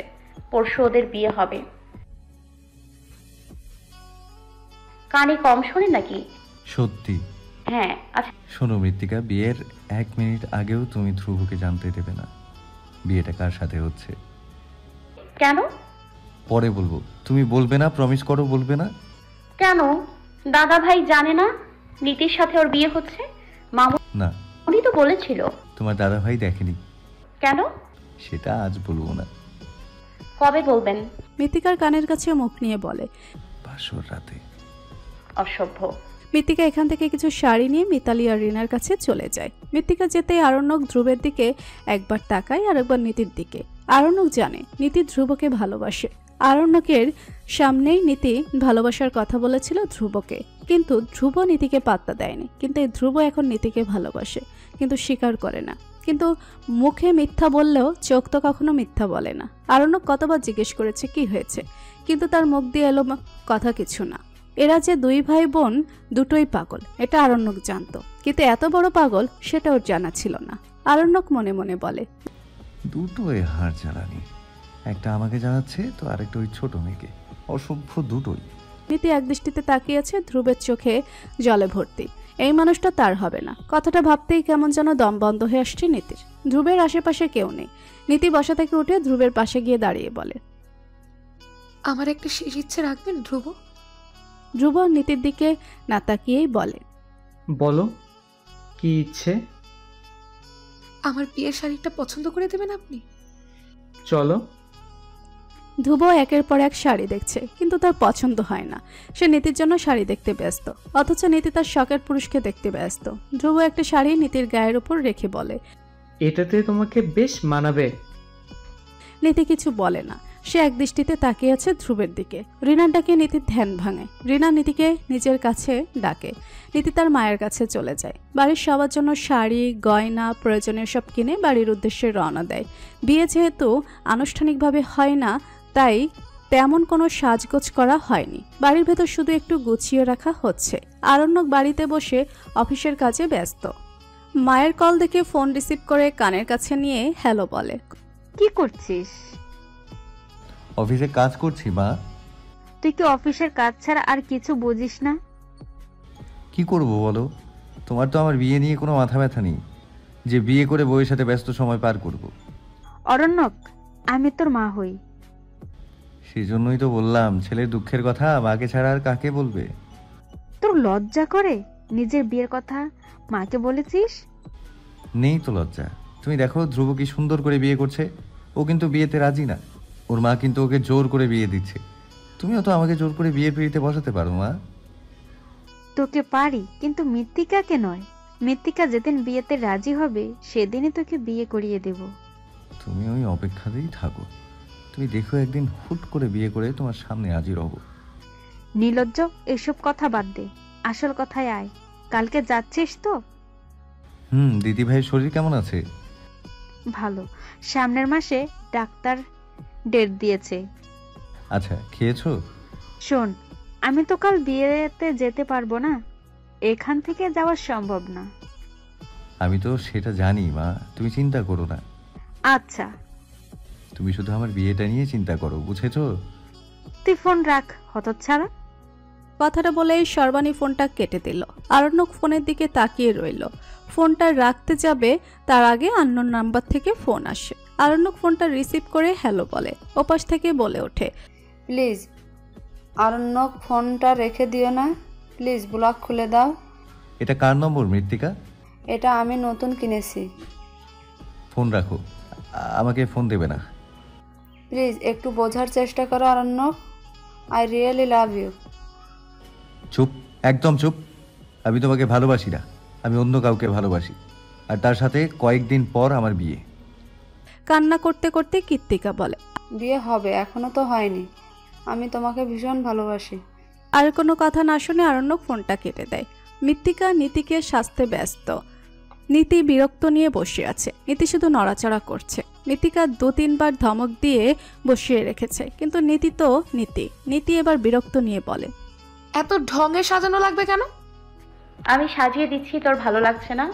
পরশু ওদের বিয়ে হবে। কানে কম শোনে নাকি? সত্যি। হ্যাঁ। আচ্ছা শোনো মৃত্তিকা, বিয়ের 1 মিনিট আগেও তুমি ধ্রুবকে জানতে দেবে না বিয়েটা কার সাথে হচ্ছে। কেন? পরে বলবো। তুমি বলবে না? প্রমিস করো বলবে না? কেন? দাদা ভাই জানে না নীতির সাথে ওর বিয়ে হচ্ছে? মামু না, উনি তো বলেছিল। তোমার দাদা ভাই দেখেনি। কেন? সেটা আজ বলবো না। কবে বলবেন? মৃত্তিকার কানের কাছে মুখ নিয়ে বলে, বাসর রাতে। অসভ্য। মৃত্তিকা এখান থেকে কিছু শাড়ি নিয়ে মিতালি আর রিনার কাছে চলে যায়। মৃত্তিকা যেতেই আরণ্যক ধ্রুবের দিকে একবার তাকায় আর একবার নীতির দিকে। আরণ্যক জানে নীতি ধ্রুবকে ভালোবাসে। আরণ্যকের সামনেই নীতি ভালোবাসার কথা বলেছিল ধ্রুবকে, কিন্তু ধ্রুব নীতিকে পাত্তা দেয়নি। কিন্তু এই ধ্রুব এখন নীতিকে ভালোবাসে, কিন্তু স্বীকার করে না। কিন্তু মুখে মিথ্যা বললেও চোখ তো কখনো মিথ্যা বলে না। আরণ্যক কতবার জিজ্ঞেস করেছে কি হয়েছে, কিন্তু তার মুখ দিয়ে এলো কথা কিছু না। এরা যে দুই ভাই বোন দুটোই পাগল, এটা আরণ্যক জানতো, কিন্তু এত বড় পাগল সেটা ওর জানা ছিল না। আরণ্যক মনে মনে বলে, দুটোই হার জ্বালানি, একটা আমাকে জানাচ্ছে তো আরেকটা ওই ছোট মেয়েকে। অসভ্য দুটোই। নীতি একদৃষ্টিতে তাকিয়েছে, ধ্রুবের চোখে জলে ভর্তি। এই মানুষটা তার হবে না। কথাটা ভাবতেই কেমন যেন দম বন্ধ হয়ে আসছে নীতির। ধ্রুবের আশেপাশে কেউ নেই। নীতি বসা থেকে উঠে ধ্রুবের পাশে গিয়ে দাঁড়িয়ে বলে, আমার একটা শেষ ইচ্ছে রাখবেন ধ্রুব? ধ্রুব নীতির দিকে না তাকিয়েই বলে, বলো, কি ইচ্ছে? আমার বিয়ের শাড়িটা পছন্দ করে দেবেন আপনি? চলো। ধ্রুব একের পর এক শাড়ি দেখছে, কিন্তু তার পছন্দ হয় না। সে নীতির জন্য শাড়ি দেখতে ব্যস্ত, অথচ নীতি তার শখের পুরুষকে দেখতে ব্যস্ত। ধ্রুব একটা শাড়ি নীতির গায়ের উপর রেখে বলে, এটাতে তোমাকে বেশ মানাবে। নীতি কিছু বলে না, সে একদৃষ্টিতে তাকিয়ে আছে ধ্রুবের দিকে। রিনার ডাকে নীতির ধ্যান ভাঙে। রিনা নীতিকে নিজের কাছে ডাকে। নীতি তার মায়ের কাছে চলে যায়। বাড়ির সবার জন্য শাড়ি, গয়না, প্রয়োজনীয় সব কিনে বাড়ির উদ্দেশ্যে রওনা দেয়। বিয়ে যেহেতু আনুষ্ঠানিকভাবে হয় না, তাই তেমন কোনো সাজগোজ করা হয়নি। বাড়ির ভেতর শুধু একটু গুছিয়ে রাখা হচ্ছে। আরণ্যক বাড়িতে বসে অফিসের কাজে ব্যস্ত। মায়ের কল দেখে ফোন রিসিভ করে কানের কাছে নিয়ে হ্যালো বলে। কি করছিস? অফিসে কাজ করছি মা। তুই কি অফিসের কাজ ছাড়া আর কিছু বুঝিস না? কি করব বলো? তোমার তো আমার বিয়ে নিয়ে কোনো মাথা ব্যথা নেই যে বিয়ে করে বউয়ের সাথে ব্যস্ত সময় পার করব। অরণ্যক, আমি তোর মা হই। সেজন্যই তো বললাম, ছেলের দুঃখের কথা মাকে ছাড়া আর কাকে বলবে? তোর লজ্জা করে নিজের বিয়ের কথা মাকে বলেছিস? নেই তো লজ্জা। তুমি দেখো ধ্রুব কি সুন্দর করে বিয়ে করছে। ও কিন্তু বিয়েতে রাজি না। ওর মা কিন্তু ওকে জোর করে বিয়ে দিচ্ছে। তুমিও তো আমাকে জোর করে বিয়ের পিড়িতে বসাতে পারো মা। তোকে পারি, কিন্তু মৃত্তিকাকে নয়। মৃত্তিকা যেদিন বিয়েতে রাজি হবে সেদিনই তোকে বিয়ে করিয়ে দেব। তুমি ওই অপেক্ষাতেই থাকো। তুমি দেখো একদিন হুট করে বিয়ে করে তোমার সামনে হাজির হব। নির্লজ্জ, এসব কথা বাদ দে, আসল কথায় আয়। কালকে যাচ্ছিস তো? দিদি ভাইয়ের শরীর কেমন আছে? ভালো। সামনের মাসে ডাক্তার ডেট দিয়েছে। আচ্ছা, খেয়েছো? শোন, আমি তো কাল বিয়েতে যেতে পারবো না। এখান থেকে যাওয়া সম্ভব না। আমি তো সেটা জানি মা, তুমি চিন্তা করো না। আচ্ছা, তুমি শুধু আমার বিয়েটা নিয়ে চিন্তা করো, বুঝেছো? তুই ফোন রাখ হতচ্ছাড়া। কথাটা বলে সর্বাণী ফোনটা কেটে দিল। আরণ্যক ফোনের দিকে তাকিয়ে রইল। ফোনটা রাখতে যাবে তার আগে আননোন নাম্বার থেকে ফোন আসে। আরণ্যক ফোনটা রিসিভ করে হ্যালো বলে। ওপাশ থেকে বলে ওঠে, প্লিজ আরণ্যক, ফোনটা রেখে দিও না প্লিজ, ব্লক খুলে দাও। এটা কার নম্বর মৃত্তিকা? এটা আমি নতুন কিনেছি। ফোন রাখো, আমাকে ফোন দেবে না প্লিজ। একটু বোঝার চেষ্টা করো Aranyak, I really love you. চুপ, একদম চুপ। আমি তোমাকে ভালোবাসি না, আমি অন্য কাউকে ভালোবাসি। আর তার সাথে কয়েকদিন পর আমার বিয়ে। কান্না করতে করতে কৃত্তিকা বলে, বিয়ে হবে, এখনো তো হয়নি। আমি তোমাকে ভীষণ ভালোবাসি। আর কোনো কথা না শুনে আরণ্যক ফোনটা কেটে দেয়। মৃত্তিকা নীতিকে সাজতে ব্যস্ত। নীতি বিরক্ত নিয়ে বসে আছে। নীতি শুধু নড়াচড়া করছে। মৃত্তিকা 2-3 বার ধমক দিয়ে বসিয়ে রেখেছে, কিন্তু নীতি তো নীতি এবার বিরক্ত নিয়ে বলে, এত ঢঙে সাজানো লাগবে কেন? আমি সাজিয়ে দিচ্ছি, তোর ভালো লাগছে না?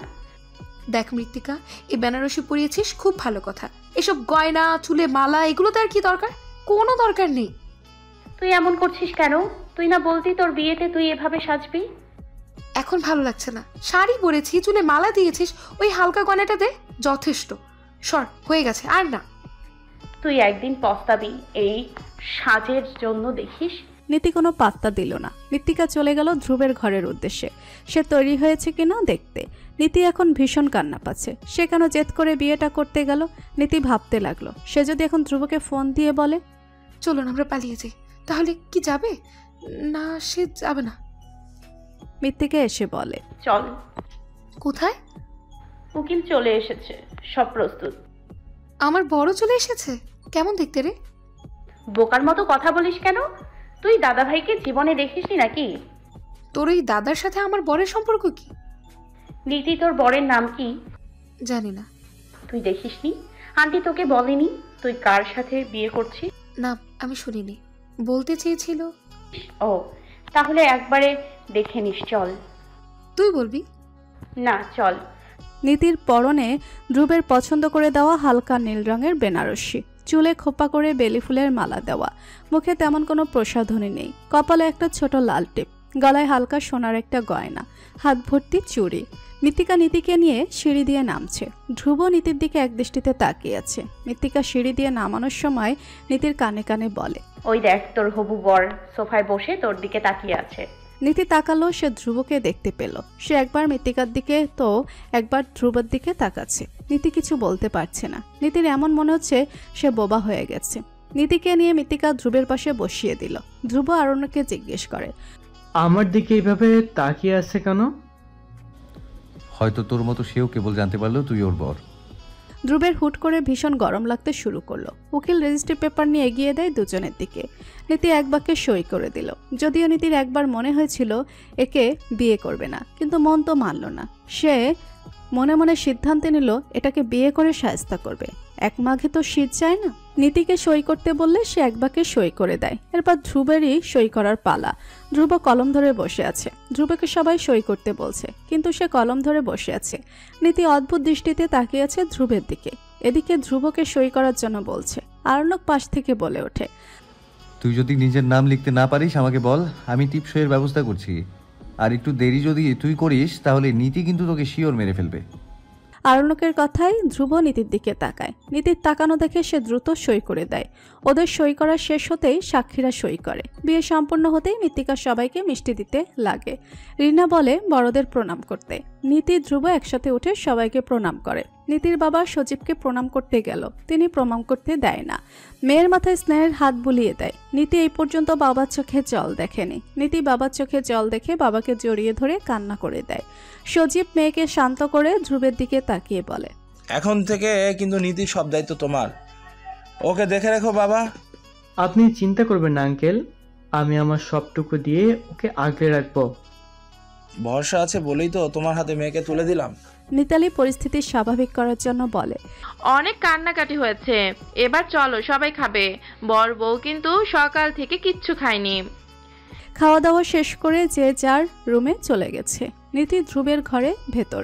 দেখ মৃত্তিকা, এই বেনারসি পরিয়েছিস, খুব ভালো কথা। এসব গয়না, চুলে মালা, এগুলো তো আর কি দরকার? কোনো দরকার নেই। তুই এমন করছিস কেন? তুই না বলতি তোর বিয়েতে তুই এভাবে সাজবি? এখন ভালো লাগছে না। শাড়ি পরেছি, চুলে মালা দিয়েছিস, ওই হালকা গয়নাটা দে, যথেষ্ট। সর, হয়ে গেছে, আর না। তুই একদিন পস্তাবি এই সাজের জন্য, দেখিস। নীতি কোনো পাত্তা দিল না। মৃত্তিকা চলে গেল ধ্রুবের ঘরের উদ্দেশ্যে। সে তৈরি হয়েছে কিনা দেখতে। নীতি এখন ভীষণ কান্না পাচ্ছে। সে কেন জেদ করে বিয়েটা করতে গেল? নীতি ভাবতে লাগলো, সে যদি এখন ধ্রুবকে ফোন দিয়ে বলে, চলুন আমরা পালিয়ে যাই, তাহলে কি যাবে? না, সে যাবে না। মৃত্তিকা এসে বলে, চল। কোথায়? উকিল চলে এসেছে, সব প্রস্তুত। আমার বড় চলে এসেছে? কেমন দেখতে রে? বোকার মতো কথা বলিস কেন? তুই দাদা ভাইকে জীবনে দেখিসনি নাকি? তোর ওই দাদার সাথে আমার বরের সম্পর্ক কি? নীতি, তোর বরের নাম কি? জানি না। তুই দেখিসনি? আন্টি তোকে বলেনি তুই কার সাথে বিয়ে করছিস? না, আমি শুনিনি। বলতে চেয়েছিল। ও, তাহলে একবারে দেখে নিস, চল। তুই বলবি? না, চল। নীতির পরনে ধ্রুবের পছন্দ করে দেওয়া হালকা নীল রঙের বেনারসি, চুলে খোপা করে বেলি ফুলের মালা দেওয়া, মুখে তেমন কোনো প্রসাধনী নেই, কপালে একটা ছোট লাল টিপ, গলায় হালকা সোনার একটা গয়না, হাত ভর্তি চুড়ি। মৃত্তিকা নীতিকে নিয়ে সিঁড়ি দিয়ে নামছে। ধ্রুব নীতির দিকে একদৃষ্টিতে তাকিয়ে আছে। মৃত্তিকা সিঁড়ি দিয়ে নামানোর সময় নীতির কানে কানে বলে, ওই দেখ তোর হবু বর সোফায় বসে তোর দিকে তাকিয়ে আছে। নীতি তাকালো, সে ধ্রুবকে দেখতে পেল। সে একবার মৃত্তিকার দিকে তো একবার ধ্রুবের দিকে তাকাচ্ছে। নীতি কিছু বলতে পারছে না। নীতির এমন মনে হচ্ছে সে বোবা হয়ে গেছে। নীতিকে নিয়ে মৃত্তিকা ধ্রুবের পাশে বসিয়ে দিল। ধ্রুব আরণ্যকে জিজ্ঞেস করে, আমার দিকে এইভাবে তাকিয়ে আছে কেন? হয়তো তোর মতো সেও কেবল জানতে পারলো তুই ওর বর। ধ্রুবের হুট করে ভীষণ গরম লাগতে শুরু করলো। উকিল রেজিস্ট্রি পেপার নিয়ে এগিয়ে দেয় দুজনের দিকে। নীতি এক বাক্যে সই করে দিল। যদিও নীতির একবার মনে হয়েছিল একে বিয়ে করবে না, কিন্তু মন তো মানল না। সে মনে মনে সিদ্ধান্ত নিল এটাকে বিয়ে করে শায়েস্তা করবে। এক মাঘে তো শীত যায় না। নীতিকে সই করতে বললে সে এক বাক্যে সই করে দেয়। এরপর ধ্রুবেরই সই করার পালা। ধ্রুব কলম ধরে বসে আছে। ধ্রুবকে সবাই সই করতে বলছে, কিন্তু সে কলম ধরে বসে আছে। নীতি অদ্ভুত দৃষ্টিতে তাকিয়ে আছে ধ্রুবের দিকে। এদিকে ধ্রুবকে সই করার জন্য বলছে। আরণ্যক পাশ থেকে বলে ওঠে, তুই যদি নিজের নাম লিখতে না পারিস আমাকে বল, আমি টিপসইয়ের ব্যবস্থা করছি। আর একটু দেরি যদি তুই করিস তাহলে নীতি কিন্তু তোকে শিওর মেরে ফেলবে। আরণ্যকের কথায় ধ্রুব নীতির দিকে তাকায়। নীতির তাকানো দেখে সে দ্রুত সই করে দেয়। ওদের সই করা শেষ হতেই সাক্ষীরা সই করে। বিয়ে সম্পন্ন হতেই মৃত্তিকা সবাইকে মিষ্টি দিতে লাগে। রিনা বলে বড়দের প্রণাম করতে। নীতি ধ্রুব একসাথে উঠে সবাইকে প্রণাম করে। নীতির বাবা সজীবকে প্রণাম করতে গেল, তিনি প্রণাম করতে দেয় না। মেয়ের মাথায় স্নেহের হাত বুলিয়ে দেয়। নীতি এই পর্যন্ত বাবার চোখে জল দেখেনি। নীতি বাবার চোখে জল দেখে বাবাকে জড়িয়ে ধরে কান্না করে দেয়। সজীব মেয়েকে শান্ত করে ধ্রুবের দিকে তাকিয়ে বলে, এখন থেকে কিন্তু নীতির সব দায়িত্ব তোমার, ওকে দেখে রেখো বাবা। আপনি চিন্তা করবেন না আঙ্কেল, আমি আমার সবটুকু দিয়ে ওকে আগলে রাখবো। ভরসা আছে বলেই তো তোমার হাতে মেয়েকে তুলে দিলাম। মিতালি পরিস্থিতি স্বাভাবিক করার জন্য বলে, অনেক কান্নাকাটি হয়েছে, এবার চলো সবাই খাবে। বর বউ কিন্তু সকাল থেকে কিচ্ছু খায়নি। খাওয়া দাওয়া শেষ করে যে যার রুমে চলে গেছে। নীতি ধ্রুবের ঘরে ভেতর।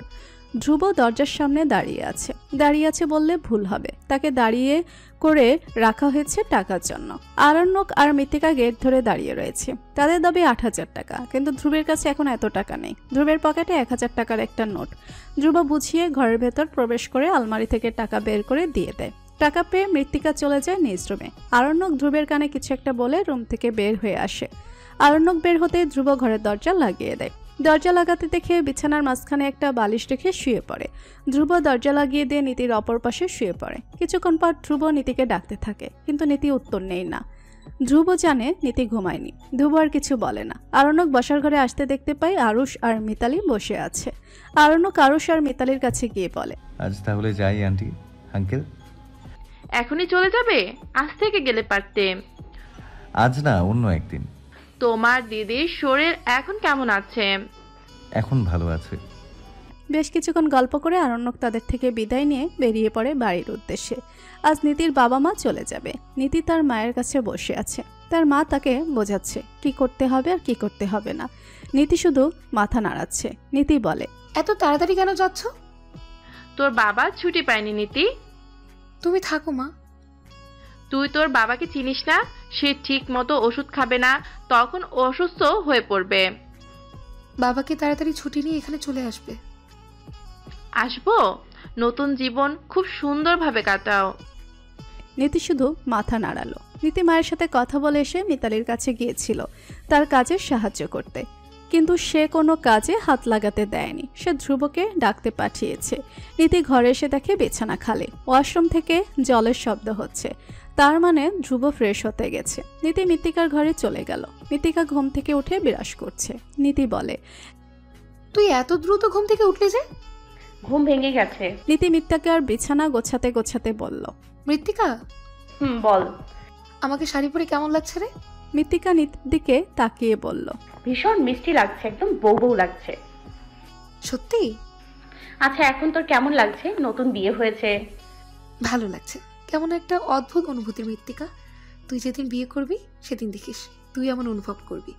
ধ্রুব দরজার সামনে দাঁড়িয়ে আছে বললে ভুল হবে। তাকে দাঁড়িয়ে করে রাখা হয়েছে টাকার জন্য। আরণ্যক আর মৃত্তিকা গেট ধরে দাঁড়িয়ে রয়েছে। তাদের দাবি ৮,০০০ টাকা, কিন্তু ধ্রুবের কাছে এখন এত টাকা নেই। ধ্রুবের পকেটে ১,০০০ টাকার একটা নোট। ধ্রুব বুঝিয়ে ঘরের ভেতর প্রবেশ করে আলমারি থেকে টাকা বের করে দিয়ে দেয়। টাকা পেয়ে মৃত্তিকা চলে যায় নিজ রুমে। আরণ্যক ধ্রুবের কানে কিছু একটা বলে রুম থেকে বের হয়ে আসে। আরণ্যক বের হতে ধ্রুব ঘরের দরজা লাগিয়ে দেয়। দরজা লাগাতে দেখে বিছানার মাঝখানে একটা বালিশ রেখে শুয়ে পড়ে। ধ্রুব দরজা লাগিয়ে দিয়ে নীতির অপর পাশে শুয়ে পড়ে। কিছুক্ষণ পর ধ্রুব নীতিকে ডাকতে থাকে, কিন্তু নীতি উত্তর নেই না। ধ্রুব জানে নীতি ঘুমায়নি। ধ্রুব আর কিছু বলে না। আরণ্যক বসার ঘরে আসতে দেখতে পায় আরুষ আর মিতালি বসে আছে। আরণ্যক আরুষ আর মিতালির কাছে গিয়ে বলে, আজ তাহলে যাই আন্টি আঙ্কেল। এখনই চলে যাবে? আজ থেকে গেলে পারতে। আজ না, অন্য একদিন। তোমার দিদির শরীর এখন কেমন আছে? এখন ভালো আছে। বেশ কিছুক্ষণ গল্প করে আরণ্যক তাদের থেকে বিদায় নিয়ে বেরিয়ে পড়ে বাড়ির উদ্দেশ্যে। আজ নীতির বাবা মা চলে যাবে। নীতি তার মায়ের কাছে বসে আছে। তার মা তাকে বোঝাচ্ছে কি করতে হবে আর কি করতে হবে না। নীতি শুধু মাথা নাড়াচ্ছে। নীতি বলে, এত তাড়াতাড়ি কেন যাচ্ছ? তোর বাবা ছুটি পায়নি নীতি। তুমি থাকো মা। তুই তোর বাবাকে চিনিস না? সে ঠিক মতো ওষুধ খাবে না, তখন অসুস্থ হয়ে পড়বে। বাবাকে তাড়াতাড়ি ছুটি নিয়ে এখানে চলে আসবে। আসবো। নতুন জীবন খুব সুন্দরভাবে কাটাও। নীতি শুধু মাথা নাড়ালো। নীতি মায়ের সাথে কথা বলে এসে মিতালির কাছে গিয়েছিল তার কাজে সাহায্য করতে, কিন্তু সে কোনো কাজে হাত লাগাতে দেয়নি। সে ধ্রুবকে ডাকতে পাঠিয়েছে। নীতি ঘরে এসে দেখে বিছানা খালি। ওয়াশরুম থেকে জলের শব্দ হচ্ছে, তার মানে ধ্রুব ফ্রেশ হতে গেছে। নীতি মৃত্তিকার ঘরে চলে গেল। মৃত্তিকা ঘুম থেকে উঠে বিরাস করছে। নীতি বলে, তুই এত দ্রুত ঘুম থেকে উঠলি যে? ঘুম ভেঙে গেছে। নীতি মৃত্তিকার বিছানা গোছাতে গোছাতে বলল, মৃত্তিকা বল। আমাকে শাড়ি পরে কেমন লাগছে রে? মৃত্তিকা নীতির দিকে তাকিয়ে বলল, ভীষণ মিষ্টি লাগছে, একদম বউ বউ লাগছে। সত্যি? আচ্ছা এখন তোর কেমন লাগছে? নতুন বিয়ে হয়েছে। ভালো লাগছে। কেমন একটা অদ্ভুত অনুভূতি মৃত্তিকা। তুই যেদিন বিয়ে করবি সেদিন দেখিস তুই এমন অনুভব করবি।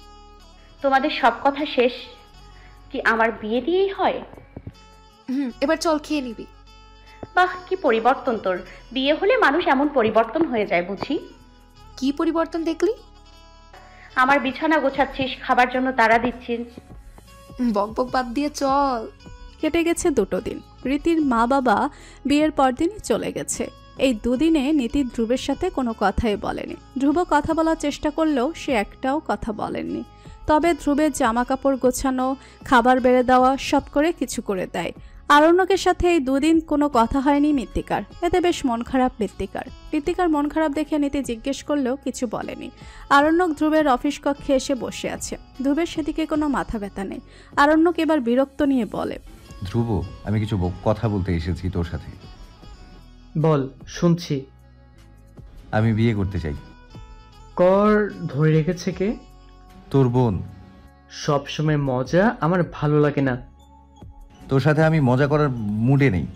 তোমাদের সব কথা শেষ কি আমার বিয়ে দিয়েই হয়? এবার চল খেয়ে নিবি। বাহ, কি পরিবর্তন তোর। বিয়ে হলে মানুষ এমন পরিবর্তন হয়ে যায় বুঝি। কি পরিবর্তন দেখলি? আমার বিছানা গোছাচ্ছিস, খাবার জন্য তাড়া দিচ্ছিস। বক বক বাদ দিয়ে চল। কেটে গেছে 2 দিন। রীতির মা বাবা বিয়ের পরদিনই চলে গেছে। এই 2 দিনে নীতি ধ্রুবের সাথে কোনো কথাই বলেনি। ধ্রুব কথা বলার চেষ্টা করলেও সে একটাও কথা বলেননি। তবে ধ্রুবের জামা কাপড় গোছানো, খাবার বেড়ে দেওয়া সব করে কিছু করে দেয়। আরণ্যকের সাথে এই দুদিন কোনো কথা হয়নি মৃত্তিকার, এতে বেশ মন খারাপ মৃত্তিকার মন খারাপ দেখে নীতি জিজ্ঞেস করলেও কিছু বলেনি। আরণ্যক ধ্রুবের অফিস কক্ষে এসে বসে আছে, ধ্রুবের সেদিকে কোনো মাথা ব্যথা নেই। আরণ্যক এবার বিরক্ত নিয়ে বলে, ধ্রুব, আমি কিছু কথা বলতে এসেছি তোর সাথে। বল, শুনছি। আমি বিয়ে করতে চাই। কর ধরে রেখেছে কে? তোর বোন। সবসময় মজা আমার ভালো লাগে না। তোর সাথে আমি মজা করার মুডে নেই।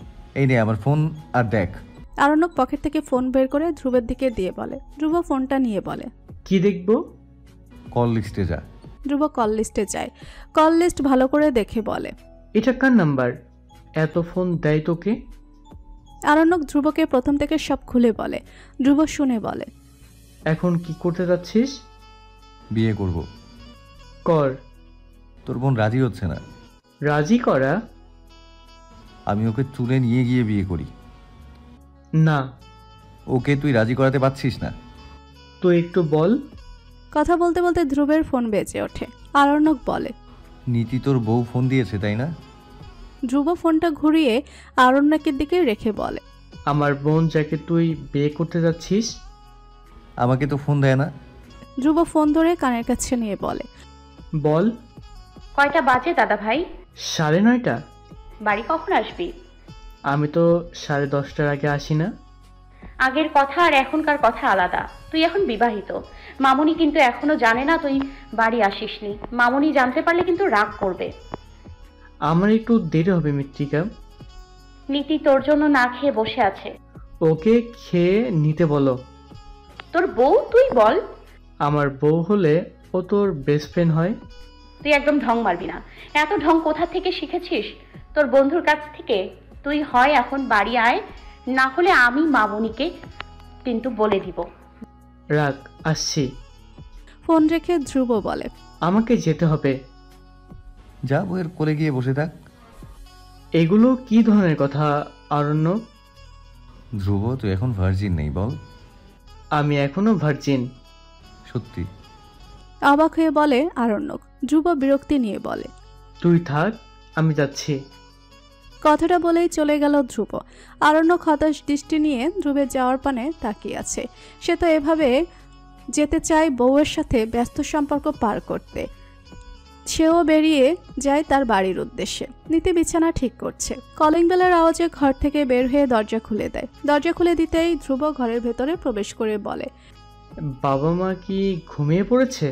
এই নে আমার ফোন আর দেখ। আরণ্যক পকেট থেকে ফোন বের করে ধ্রুবের দিকে দিয়ে বলে। ধ্রুব ফোনটা নিয়ে বলে, কি দেখবো? কল লিস্টে যা। ধ্রুব কল লিস্টে যায়, কল লিস্ট ভালো করে দেখে বলে, এটা কার নাম্বার? এত ফোন দেয় তোকে? আরণ্যক ধ্রুবকে প্রথম থেকে সব খুলে বলে। ধ্রুব শুনে বলে, এখন কি করতে যাচ্ছিস? বিয়ে করব। কর। তোর বোন রাজি হচ্ছে না। রাজি করা? আমি ওকে তুলে নিয়ে গিয়ে বিয়ে করি। না। ওকে তুই রাজি করাতে পারছিস না? তুই একটু বল। কথা বলতে বলতে ধ্রুবের ফোন বেজে ওঠে। আরণ্যক বলে, নীতি তোর বউ ফোন দিয়েছে তাই না? ধ্রুব ফোনটা ঘুরিয়ে আরণ্যকের দিকে রেখে বলে, আমার বোন যাকে তুই বিয়ে করতে যাচ্ছিস আমাকে তো ফোন দেয় না। ধ্রুব ফোন ধরে কানের কাছে নিয়ে বলে, বল। কয়টা বাজে দাদা ভাই? 9:30। বাড়ি কখন আসবি? আমি তো 10:30টার আগে আসি না। আগের কথা আর এখনকার কথা আলাদা। তুই এখন বিবাহিত। মামুনি কিন্তু এখনো জানে না তুই বাড়ি আসিসনি। মামুনি জানতে পারলে কিন্তু রাগ করবে। আমার একটু দেরি হবে মৃত্তিকা। নীতি তোর জন্য না খেয়ে বসে আছে। ওকে খেয়ে নিতে বলো। তোর বউ তুই বল। আমার বউ হলে ও তোর বেস্ট ফ্রেন্ড হয়। তুই একদম ঢং মারবি না। এত ঢং কোথা থেকে শিখেছিস? তোর বন্ধুর কাছ থেকে। তুই হয় এখন বাড়ি আয়, না হলে আমি মামুনিকে কিন্তু বলে দিব। রাখ, আসছি। ফোন রেখে ধ্রুব বলে, আমাকে যেতে হবে। যা, বউয়ের কোলে গিয়ে বসে থাক। এগুলো কি ধরনের কথা আরণ্যক? ধ্রুব, তুই এখন ভার্জিন নেই বল। আমি এখনো ভার্জিন। সত্যি? অবাক হয়ে বলে আরণ্যক। ধ্রুব বিরক্তি নিয়ে বলে, তুই থাক, আমি যাচ্ছি। কথাটা বলেই চলে গেল ধ্রুব। আরণ্যক হতাশ দৃষ্টি নিয়ে ধ্রুবের যাওয়ার পানে তাকিয়ে আছে। সে তো এভাবে যেতে চায় বউয়ের সাথে ব্যস্ত সম্পর্ক পার করতে। সেও বেরিয়ে যায় তার বাড়ির উদ্দেশ্যে। নীতি বিছানা ঠিক করছে। কলিং বেলের আওয়াজে ঘর থেকে বের হয়ে দরজা খুলে দেয়। দরজা খুলে দিতেই ধ্রুব ঘরের ভেতরে প্রবেশ করে বলে, বাবা মা কি ঘুমিয়ে পড়েছে?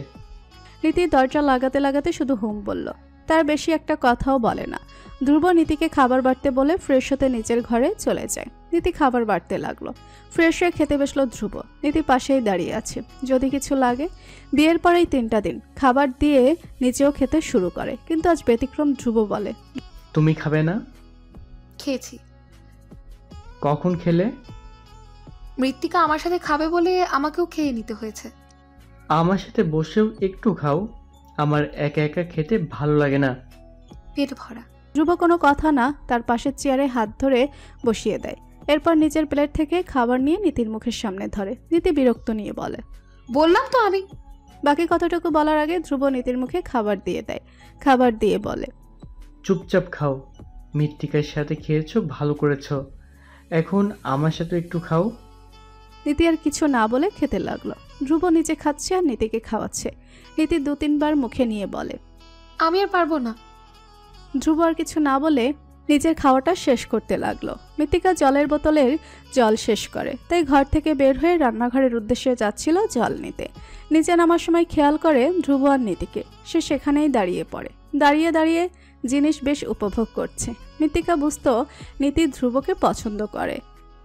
নীতি দরজা লাগাতে লাগাতে শুধু হুম বলল, তার বেশি একটা কথাও বলে না। ধ্রুব নীতিকে খাবার বাড়তে বলে ফ্রেশ হতে নিচের ঘরে চলে যায়। নীতি খাবার বাড়তে লাগলো। ফ্রেশ হয়ে খেতে বসলো ধ্রুব। নীতি পাশেই দাঁড়িয়ে আছে, যদি কিছু লাগে। বিয়ের পরেই 3টা দিন খাবার দিয়ে নিজেও খেতে শুরু করে, কিন্তু আজ ব্যতিক্রম। ধ্রুব বলে, তুমি খাবে না? খেয়েছি। কখন খেলে? মৃত্তিকা আমার সাথে খাবে বলে আমাকেও খেয়ে নিতে হয়েছে। আমার সাথে বসেও একটু খাও। আমার একা একা খেতে ভালো লাগে না। পেট ভরা। ধ্রুব কোনো কথা না তার পাশের চেয়ারে হাত ধরে বসিয়ে দেয়। এরপর নিজের প্লেট থেকে খাবার নিয়ে নীতির মুখের সামনে ধরে। নীতি বিরক্ত নিয়ে বলে, বললাম তো আমি। বাকি কথাটুকু বলার আগে ধ্রুব নীতির মুখে খাবার দিয়ে দেয়। খাবার দিয়ে বলে, চুপচাপ খাও। মৃত্তিকার সাথে খেয়েছো, ভালো করেছো। এখন আমার সাথে একটু খাও। নীতি আর কিছু না বলে খেতে লাগলো। ধ্রুব নিচে খাচ্ছে আর নীতিকে খাওয়াচ্ছে। নীতি 2-3 বার মুখে নিয়ে বলে, আমি আর পারবো না। ধ্রুব আর কিছু না বলে নিজের খাওয়াটা শেষ করতে লাগলো। মৃত্তিকা জলের বোতলের জল শেষ করে, তাই ঘর থেকে বের হয়ে রান্নাঘরের উদ্দেশ্যে যাচ্ছিল জল নিতে। নিচে নামার সময় খেয়াল করে ধ্রুব আর নীতিকে। সে সেখানেই দাঁড়িয়ে পড়ে। দাঁড়িয়ে দাঁড়িয়ে জিনিস বেশ উপভোগ করছে। মৃত্তিকা বুঝতো নীতি ধ্রুবকে পছন্দ করে।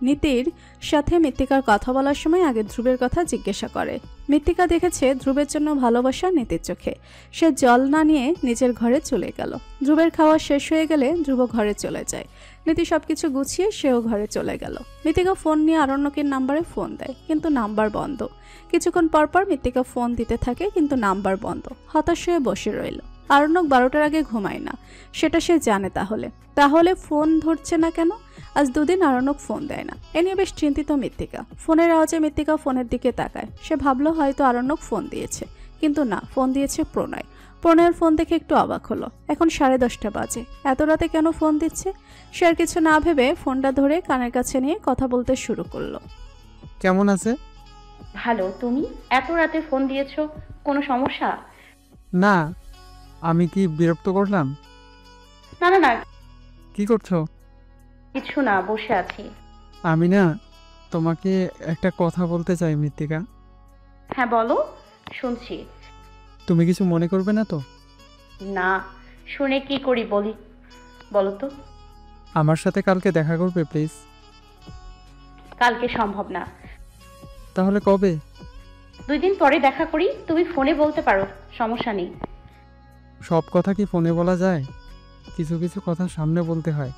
নীতির সাথে মৃত্তিকার কথা বলার সময় আগে ধ্রুবের কথা জিজ্ঞাসা করে। মৃত্তিকা দেখেছে ধ্রুবের জন্য ভালোবাসা নীতির চোখে। সে জল না নিয়ে নিজের ঘরে চলে গেল। ধ্রুবের খাওয়া শেষ হয়ে গেলে ধ্রুব ঘরে চলে যায়। নীতি সবকিছু গুছিয়ে সেও ঘরে চলে গেল। মৃত্তিকা ফোন নিয়ে আরণ্যকের নাম্বারে ফোন দেয়, কিন্তু নাম্বার বন্ধ। কিছুক্ষণ পর পর মৃত্তিকা ফোন দিতে থাকে, কিন্তু নাম্বার বন্ধ। হতাশ হয়ে বসে রইল। আরণ্যক 12টার আগে ঘুমায় না, সেটা সে জানে। তাহলে ফোন ধরছে না কেন? আজ 2 দিন আরণ্যক ফোন দেয় না। এ নিয়ে বেশ চিন্তিত মৃত্তিকা। ফোনের আওয়াজে মৃত্তিকা ফোনের দিকে তাকায়। সে ভাবলো হয়তো আরণ্যক ফোন দিয়েছে, কিন্তু না, ফোন দিয়েছে প্রণয়। প্রণয়ের ফোন দেখে একটু অবাক হলো। এখন 10:30 বাজে, এত রাতে কেন ফোন দিচ্ছে? সে আর কিছু না ভেবে ফোনটা ধরে কানের কাছে নিয়ে কথা বলতে শুরু করলো। কেমন আছে? ভালো। তুমি এত রাতে ফোন দিয়েছো, কোনো সমস্যা? না, আমি কি বিরক্ত করলাম? না না না, কি করছো? কিছু না, বসে আছি। আমি না তোমাকে একটা কথা বলতে চাই মৃত্তিকা। হ্যাঁ বলো, শুনছি। তুমি কিছু মনে করবে না তো? না, শুনে কি করি বলি, বলো তো। আমার সাথে কালকে দেখা করবে প্লিজ? কালকে সম্ভব না। তাহলে কবে? 2 দিন পরে দেখা করি, তুমি ফোনে বলতে পারো, সমস্যা নেই। সব কথা কি ফোনে বলা যায়? কিছু কিছু কথা সামনে বলতে হয়।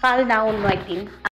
কাল না, অন্য একদিন।